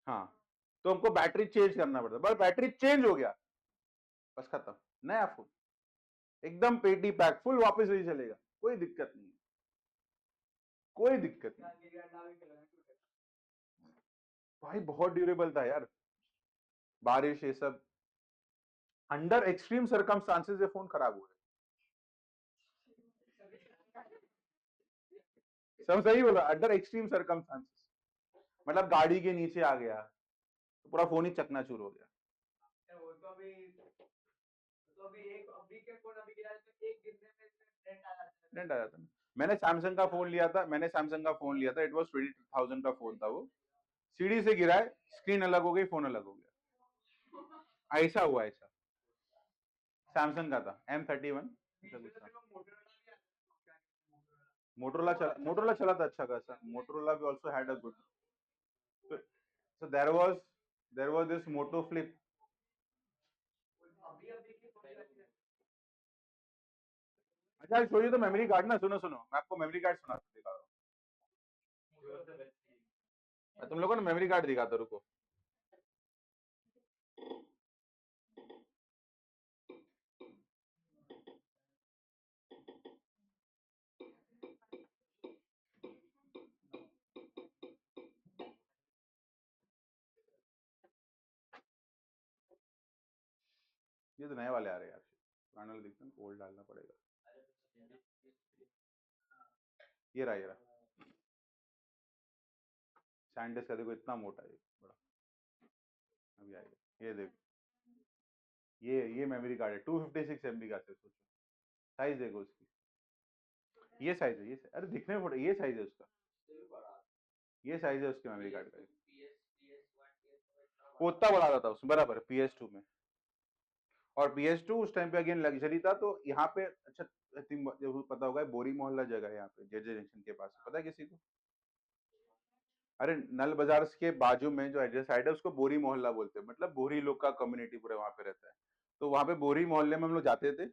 हाँ तो हमको बैटरी चेंज करना पड़ता, बस बैटरी चेंज हो गया बस खत्म, नया फोन एकदम पेटी पैक फुल, वापस नहीं चलेगा, कोई दिक्कत नहीं, कोई दिक्कत नहीं भाई, बहुत ड्यूरेबल था यार। बारिश ये सब, अंडर एक्सट्रीम सर्कमस्टांसेस ये फोन खराब हुआ है। सब सही बोला, अंडर एक्सट्रीम सर्कमस्टांसेस, मतलब गाड़ी के नीचे आ गया तो पूरा फोन ही चकनाचूर हो गया। ट्रेंड आ जाता ना। मैंने सैमसंग का फोन लिया था, इट वाज 22,000 का फोन था वो, सीढ़ी से गिरा है, स्क्रीन अलग हो गई, फोन अलग हो गया, ऐसा हुआ ऐसा। सैमसंग का था M31, मोटरोला चला था अच्छा खासा, मोटरोला भी also had a good, so there was this Moto Flip। अच्छा शो यू तो मेमोरी कार्ड ना, सुनो सुनो मैं आपको मेमोरी कार्ड सुना दिखा रहा हूँ, मैं तुम लोगों ने मेमोरी कार्ड दिखाता, रुको। ये तो नए वाले आ रहे हैं यार, पुराने वाले दिखते हैं, ओल्ड डालना पड़ेगा। ये रहा सैंडिस्क का, देखो इतना मोटा है बड़ा, अभी आएगा ये देखो, ये मेमोरी कार्ड है 256 MB का, सोचो साइज देखो उसकी, ये साइज है, अरे दिखने में ये साइज है उसका, ये साइज है उसके मेमोरी कार्ड का, वो उतना बड़ा था उसमें, बराबर PS2 में। और PS2 उस टाइम पे अगेन लग्जरी था, तो यहाँ पे अच्छा जो पता होगा बोरी मोहल्ला जगह है यहाँ पे जेजे जंक्शन के पास, पता है किसी को? अरे नल बाजार के बाजू में जो एड्रेस साइड है उसको बोरी मोहल्ला बोलते हैं, मतलब बोरी लोग का कम्युनिटी पूरा वहां पे रहता है। तो वहां पे बोरी मोहल्ले में हम लोग जाते थे,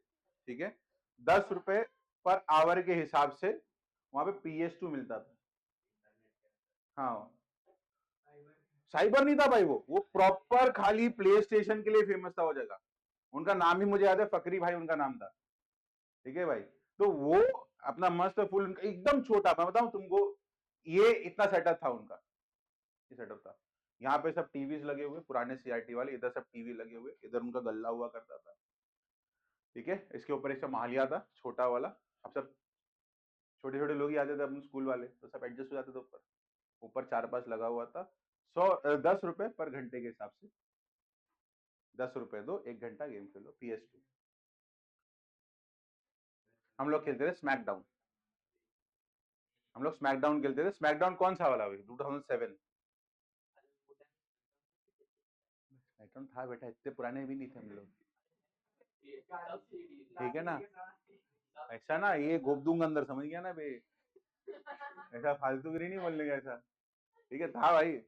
ठीक है, 10 रुपए पर आवर के हिसाब से वहां पे PS2 मिलता था। हाँ, साइबर नहीं था भाई, वो प्रॉपर खाली प्ले स्टेशन के लिए फेमस था वो जगह। उनका नाम ही मुझे याद है, फकरी भाई उनका नाम था, ठीक है भाई। तो वो अपना मस्त फुल एकदम छोटा, मैं बताऊं तुमको, ये इतना सेटअप था उनका, ये सेटअप था। यहाँ पे सब टीवीज लगे हुए पुराने CRT वाले, इधर सब टीवी लगे हुए, इधर उनका गल्ला हुआ करता था, ठीक है। इसके ऊपर एक सब मालिया था छोटा वाला। अब सब छोटे छोटे लोग ही आते थे अपने स्कूल वाले, तो सब एडजस्ट हो जाते थे ऊपर। ऊपर 4-5 लगा हुआ था। 10 रुपए पर घंटे के हिसाब से, 10 रुपए दो, 1 घंटा गेम खेलो PS2। हम लोग खेलते थे स्मैकडाउन, हम लोग स्मैकडाउन खेलते थे। स्मैकडाउन कौन सा वाला भाई? 2007 स्मैकडाउन था बेटा, इतने पुराने भी नहीं थे हम लोग, ठीक है ना। ऐसा ना ये गोप दूंगा अंदर, समझ गया ना बे, ऐसा फालतूगिरी नहीं बोलने का ऐसा, ठीक है। था भाई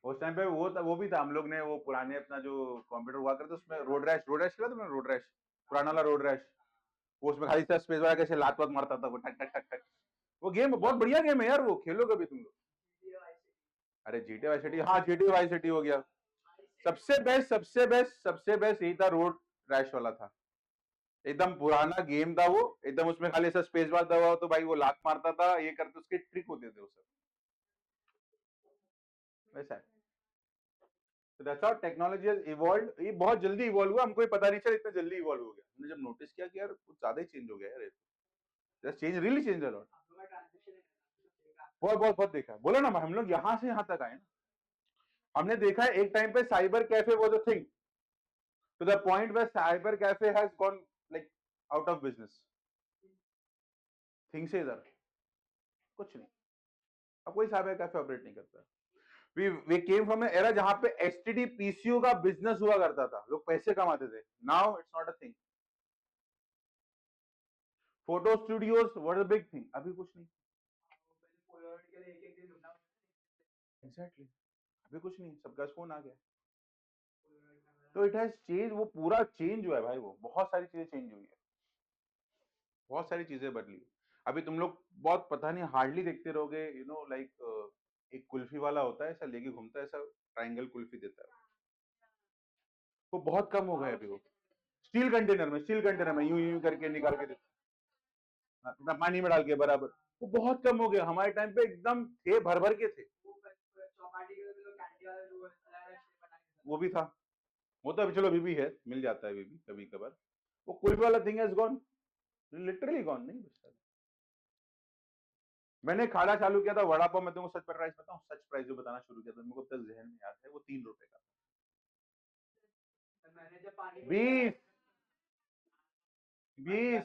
उस टाइम पे, वो था, वो भी था। हम लोग ने वो पुराने अपना जो कंप्यूटर हुआ करते उसमें रोड रैश, रोड रैश खेला तुमने? रोड रैश, पुराना वाला रोड रैश, वो उसमें खाली स्पेस वाला कैसे लात वात मारता था वो, टक टक टक टक। वो गेम बहुत बढ़िया गेम है यार, वो खेलो कभी तुम लोग। अरे GTA वाई सिटी, हाँ GTA वाई सिटी हो गया। सबसे बेस्ट, सबसे बेस्ट, सबसे बेस्ट यही था, रोड रैश वाला था। एकदम पुराना गेम था वो, एकदम उसमें खाली ऐसा स्पेस बार दबाओ तो भाई वो लात मारता था, ये करते, उसके ट्रिक होते थे वो सब, वैसा है। तो that's how technology has evolved. ये बहुत जल्दी इवॉल्व हुआ, हमको ये पता नहीं चला इतना जल्दी इवॉल्व हो गया। हमने जब नोटिस किया कि यार कुछ ज्यादा ही चेंज हो गया यार, just change, really change a lot. बहुत बहुत बहुत देखा, बोला ना हम लोग यहाँ से यहाँ तक आए ना। हमने देखा है एक टाइम पे cyber cafe was a thing, to the point where cyber cafe has gone like out of business. Thing से इधर कुछ नहीं, अब कोई साइबर कैफे ऑपरेट नहीं करता। we came from an era जहां पे STD PCO का बिजनेस हुआ करता था, लोग पैसे कमाते थे। Now it's not a thing. Photo studios were a big thing, अभी कुछ नहीं। एग्जैक्टली, अभी कुछ नहीं, सबका फोन आ गया। तो इट हैज चेंज, वो पूरा चेंज हुआ है भाई, वो बहुत सारी चीजें चेंज हुई है, बहुत सारी चीजें बदली। अभी तुम लोग बहुत पता नहीं हार्डली देखते रहोगे, यू नो लाइक एक कुल्फी वाला होता है, ऐसा लेके घूमता है, ऐसा ट्रायंगल कुल्फी देता है, वो बहुत कम हो गया अभी। वो स्टील कंटेनर में, स्टील कंटेनर में यूं यूं करके निकाल के देता है, ना पानी में डाल के बराबर। वो बहुत कम हो गया, हमारे टाइम पे एकदम थे, भर भर के थे। वो भी था, वो तो अभी चलो अभी भी है, मिल जाता है अभी भी कभी कभार। वो कुल्फी वाला thing has gone, literally gone, नहीं बचता। मैंने खाना चालू किया था वड़ा पाव, मैं तुमको सच प्राइस बताऊं, सच प्राइस जो बताना शुरू किया था मेरे को तक जहन में याद है, वो 3 रुपए का, 20 20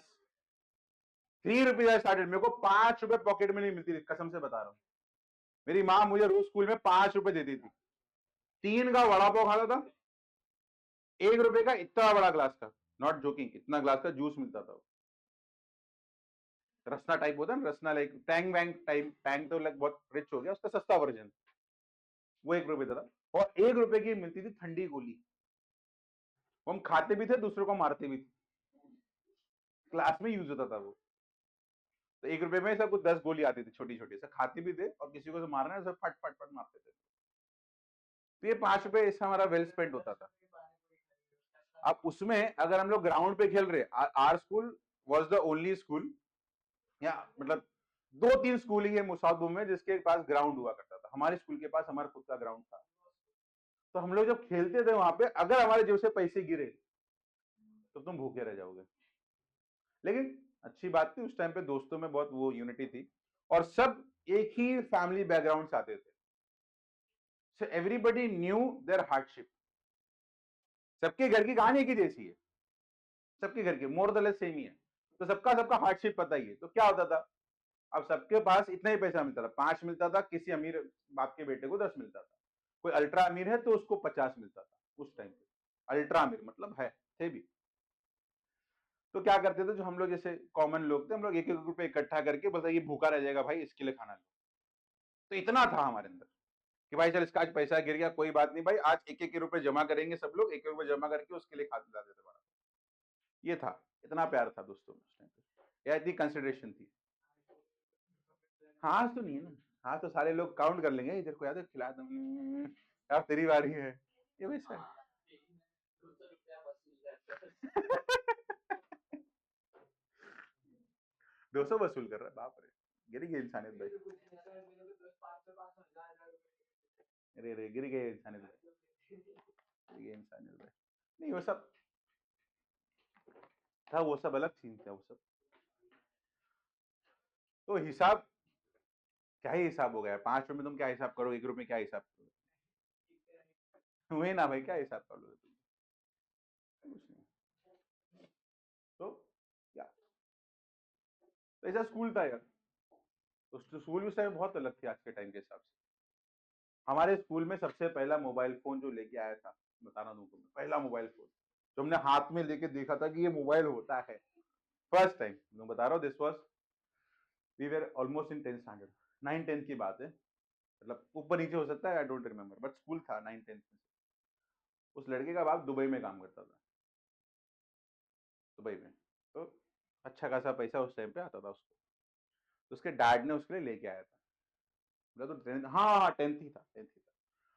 3 रुपये स्टार्टेड। मेरे को 5 रुपए पॉकेट में नहीं मिलती थी, कसम से बता रहा हूँ। मेरी माँ मुझे रोज स्कूल में 5 रुपए देती थी, 3 का वड़ा पाव खाता था, 1 रुपए का इतना बड़ा ग्लास का, नॉट जोकिंग, इतना ग्लास का जूस मिलता था। रसना टाइप होता है ना, रसना लाइक टैंग वैंग टाइप, टैंग तो लाइक बहुत रिच हो गया, उसका सस्ता वर्जन, वो 1 रुपए था। और 1 रुपए की मिलती थी ठंडी गोली, वो हम खाते भी थे, दूसरों को मारते भी थे, क्लास में यूज होता था वो। तो 1 रुपए में सब कुछ 10 गोली आती थी छोटी छोटी, से खाते भी थे, और किसी को मारना है सब फट फट फट मारते थे। तो ये 5 रुपए इससे हमारा वेल स्पेंड होता था। अब उसमें अगर हम लोग ग्राउंड पे खेल रहे, our school was the only school, या मतलब 2-3 स्कूल ही है मुसाद में जिसके पास ग्राउंड हुआ करता था। हमारे स्कूल के पास हमारा खुद का ग्राउंड था। तो हम लोग जब खेलते थे वहां पे, अगर हमारे जेब से पैसे गिरे तो तुम भूखे रह जाओगे। लेकिन अच्छी बात थी, उस टाइम पे दोस्तों में बहुत वो यूनिटी थी, और सब एक ही फैमिली बैकग्राउंड से आते थे। So everybody knew their hardship. सबके घर की कहानी एक ही जैसी है, सबके घर की मोर द लेस सेम ही है, तो सबका सबका हार्डशिप पता ही है। तो क्या होता था, अब सबके पास इतना ही पैसा मिलता था, 5 मिलता था, किसी अमीर बाप के बेटे को 10 मिलता था, कोई अल्ट्रा अमीर है तो उसको 50 मिलता था उस टाइम पे। अल्ट्रा अमीर मतलब है, थे भी। तो क्या करते थे जो हम लोग जैसे कॉमन लोग थे, हम लोग 1-1 रुपए इकट्ठा करके, बस ये भूखा रह जाएगा भाई, इसके लिए खाना लो। तो इतना था हमारे अंदर कि भाई चल इसका आज पैसा गिर गया, कोई बात नहीं भाई, आज 1-1 रुपए जमा करेंगे सब लोग, 1 रुपए जमा करके उसके लिए खा जाते थे। ये था, इतना प्यार था दोस्तों में उस टाइम पे, या इतनी कंसिडरेशन थी। हाँ आज तो नहीं है ना, हाँ तो सारे लोग काउंट कर लेंगे, इधर को याद है खिला दो, यार तेरी बारी है, ये वैसा है। 200 रुपया वसूल करते 200 वसूल कर रहा है, बाप रे, गिर गई इंसानियत भाई, अरे अरे गिर गई इंसानियत भाई, गिर गई इंसानियत भाई। नहीं वो सब था, वो सब अलग सीन था वो सब। तो हिसाब क्या ही हिसाब हो गया, 5 रुपए में तुम क्या हिसाब करो, 1 रुपए में क्या हिसाब करो, वही ना भाई, क्या हिसाब कर लो तुम, कुछ नहीं। तो क्या, तो ऐसा स्कूल था यार, तो स्कूल उस टाइम बहुत अलग थी आज के टाइम के हिसाब से। हमारे स्कूल में सबसे पहला मोबाइल फोन जो लेके आया था, बताना तुमको मैं, पहला मोबाइल फोन जो हमने हाथ में लेके देखा था कि ये मोबाइल होता है, फर्स्ट टाइम मैं बता रहा हूँ, this was we were almost in 10th standard, 9-10 की बात है, मतलब ऊपर नीचे हो सकता है, I don't remember, but school था 9-10 में। उस लड़के का बाप दुबई में काम करता था, दुबई में, तो अच्छा खासा पैसा उस टाइम पे आता था उसको, तो उसके डैड ने उसके लिए लेके आया था, बोला तो 10th, हाँ 10th ही था, 10th ही था।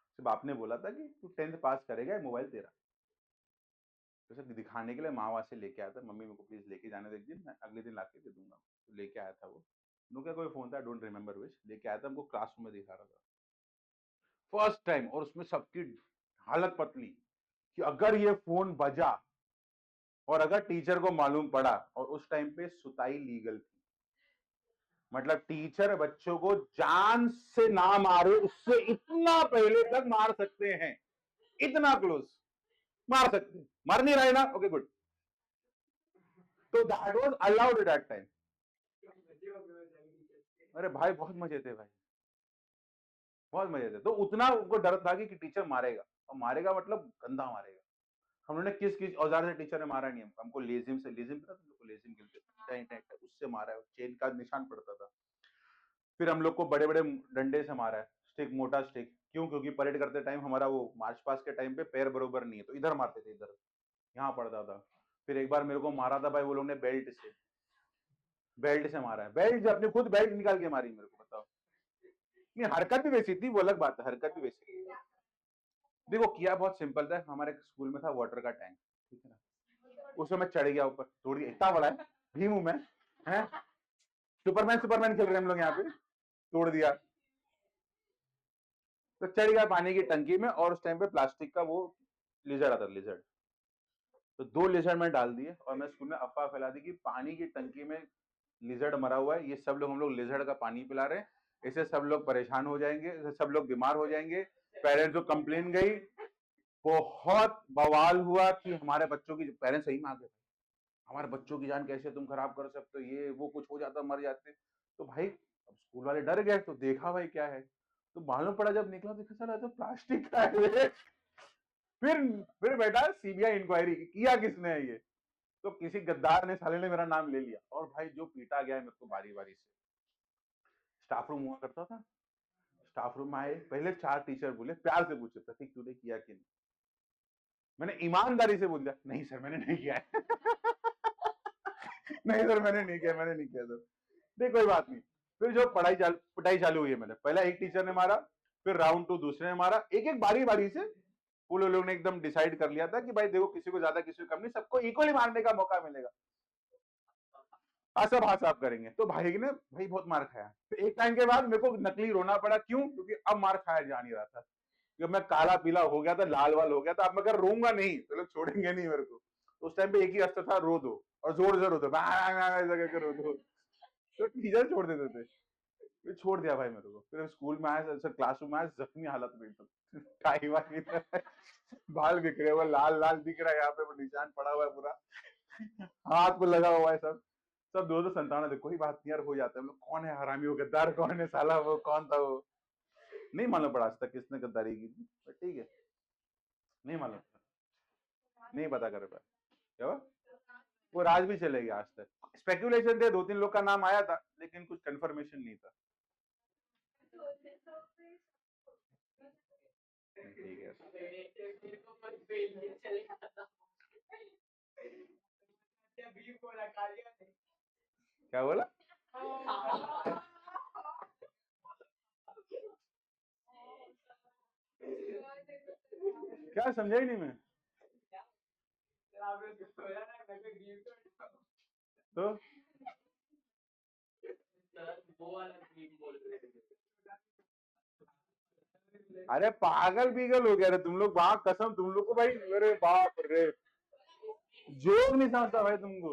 उसके बाप ने बोला था कि तू 10th पास करेगा, ये मोबाइल तेरा, तो उसे दिखाने के लिए माँ वहाँ से लेके आया था, मम्मी मेरे को प्लीज लेके जाने दे एक दिन, मैं अगले दिन लाके दे दूंगा, तो लेके आया था वो, उनका कोई फोन था, डोंट रिमेम्बर विच, लेके आया था, हमको क्लासरूम में दिखा रहा था फर्स्ट टाइम, और उसमें सबकी हालत पतली कि अगर ये फोन बजा और अगर टीचर को मालूम पड़ा, और उस टाइम पे सुताई लीगल थी, मतलब टीचर बच्चों को जान से ना मारे उससे इतना पहले तक मार सकते हैं, इतना क्लोज मार सकते हैं, मार नहीं रहे ना, ओके गुड, तो that was allowed at that time. अरे भाई बहुत मजे थे भाई, बहुत मजे थे, तो उतना उनको डर था कि टीचर मारेगा, और मारेगा मतलब गंदा मारेगा। हम लोगों ने किस किस औजार से टीचर ने मारा नहीं हमको, हमको लेजिम से, लेजिम पता तुम लोग को, लेजिम खेलते उससे मारा है, चेन का निशान पड़ता था। फिर हम लोग को बड़े बड़े डंडे से मारा है, स्टिक, मोटा स्टिक, क्यों, क्योंकि परेड करते टाइम हमारा वो मार्च पास के टाइम पे पैर बरोबर नहीं है, तो इधर मारते थे, इधर यहाँ पड़ता था। फिर एक बार मेरे को मारा था भाई वो लोग ने बेल्ट से, बेल्ट से मारा है, बेल्ट अपने खुद बेल्ट निकाल के मारी मेरे को, बताओ। नहीं हरकत भी वैसी थी, वो अलग बात है, हरकत भी वैसी थी। देखो किया बहुत सिंपल था, हमारे स्कूल में था वाटर का टैंक, ठीक है ना, उसमें मैं चढ़ गया ऊपर, तोड़ गया, इतना बड़ा है, भीम हूं मैं, है सुपरमैन, सुपरमैन खेल रहे हैं हम लोग यहाँ पे, तोड़ दिया, तो चढ़ गया पानी की टंकी में, और उस टाइम पे प्लास्टिक का वो लिजर्ड आता, लिजर्ड, तो 2 लिजर्ड में डाल दिए, और मैं स्कूल में अफवाह फैला दी कि पानी की टंकी में लिजर्ड मरा हुआ है, ये सब लोग, हम लोग लिजर्ड का पानी पिला रहे हैं, इससे सब लोग परेशान हो जाएंगे, इससे सब लोग बीमार हो जाएंगे। पेरेंट्स को कंप्लेन गई, बहुत बवाल हुआ कि हमारे बच्चों की, पेरेंट्स सही में आ गए, हमारे बच्चों की जान कैसे तुम खराब कर सकते हो, ये वो कुछ हो जाता, मर जाते, तो भाई अब स्कूल वाले डर गए, तो देखा भाई क्या है, तो मालूम पड़ा, जब निकला देखा सर तो प्लास्टिक का है। फिर फिर बेटा सीबीआई इंक्वायरी किया, किसने है ये, तो किसी गद्दार ने, साले ने मेरा नाम ले लिया, और भाई जो पीटा गया मेरे को बारी बारी से, स्टाफ रूम हुआ करता था, स्टाफ रूम में आए, पहले 4 टीचर बोले, प्यार से पूछे थे तूने किया कि नहीं, मैंने ईमानदारी से बोल दिया नहीं सर मैंने नहीं किया है। नहीं सर मैंने नहीं किया, मैंने नहीं किया सर, नहीं कोई बात नहीं। फिर जो पिटाई चालू हुई है, मैंने पहला एक टीचर ने मारा, फिर राउंड 2 दूसरे ने मारा, एक एक बारी बारी से, वो लोग ने एकदम डिसाइड कर लिया था कि भाई देखो किसी को ज्यादा किसी को कम नहीं, सबको इक्वली मारने का मौका मिलेगा, सब हाथ साफ करेंगे, तो भाई ने भाई बहुत मार खाया, तो एक टाइम के बाद मेरे को नकली रोना पड़ा, क्यों, क्योंकि अब मार खाया जा नहीं रहा था, जब मैं काला पीला हो गया था, लाल वाल हो गया था, अब मैं अगर रोऊंगा नहीं तो लोग छोड़ेंगे नहीं मेरे को, तो उस टाइम पे एक ही रास्ता था, रो दो, और जोर से रो दो, ऐसा करके रो दो, तो टीचर छोड़ देते थे, फिर छोड़ दिया भाई मेरे को, फिर स्कूल में आया, सर क्लासरूम में आया, जख्मी हालत में एकदम, टाई वाई बाल बिखरे हुए, लाल लाल दिख रहा है, यहाँ पे वो निशान पड़ा हुआ है पूरा, हाथ को लगा हुआ है सब, सब 297 थे, कोई बात नहीं यार, हो जाता है, हम लोग कौन है हरामी, वो गद्दार कौन है, साला वो कौन था वो, नहीं मालूम पड़ा आज तक किसने गद्दारी की थी, बट ठीक है, नहीं मालूम, नहीं पता कर पाया, क्या हुआ? वो राज भी चलेगी आज तक, स्पेकुलेशन थे, 2-3 लोग का नाम आया था, लेकिन कुछ कंफर्मेशन नहीं था। ठीक है, बीफ बोला कालिया ने। क्या बोला? क्या समझा ही नहीं मैं। आपने बोला ना मैं तो बीफ तो वो वाला बीफ बोल रहे थे। अरे पागल बीगल हो गया रे तुम लोग, वाह कसम तुम लोग को भाई, अरे बाप रे, जोक नहीं समझता भाई तुमको।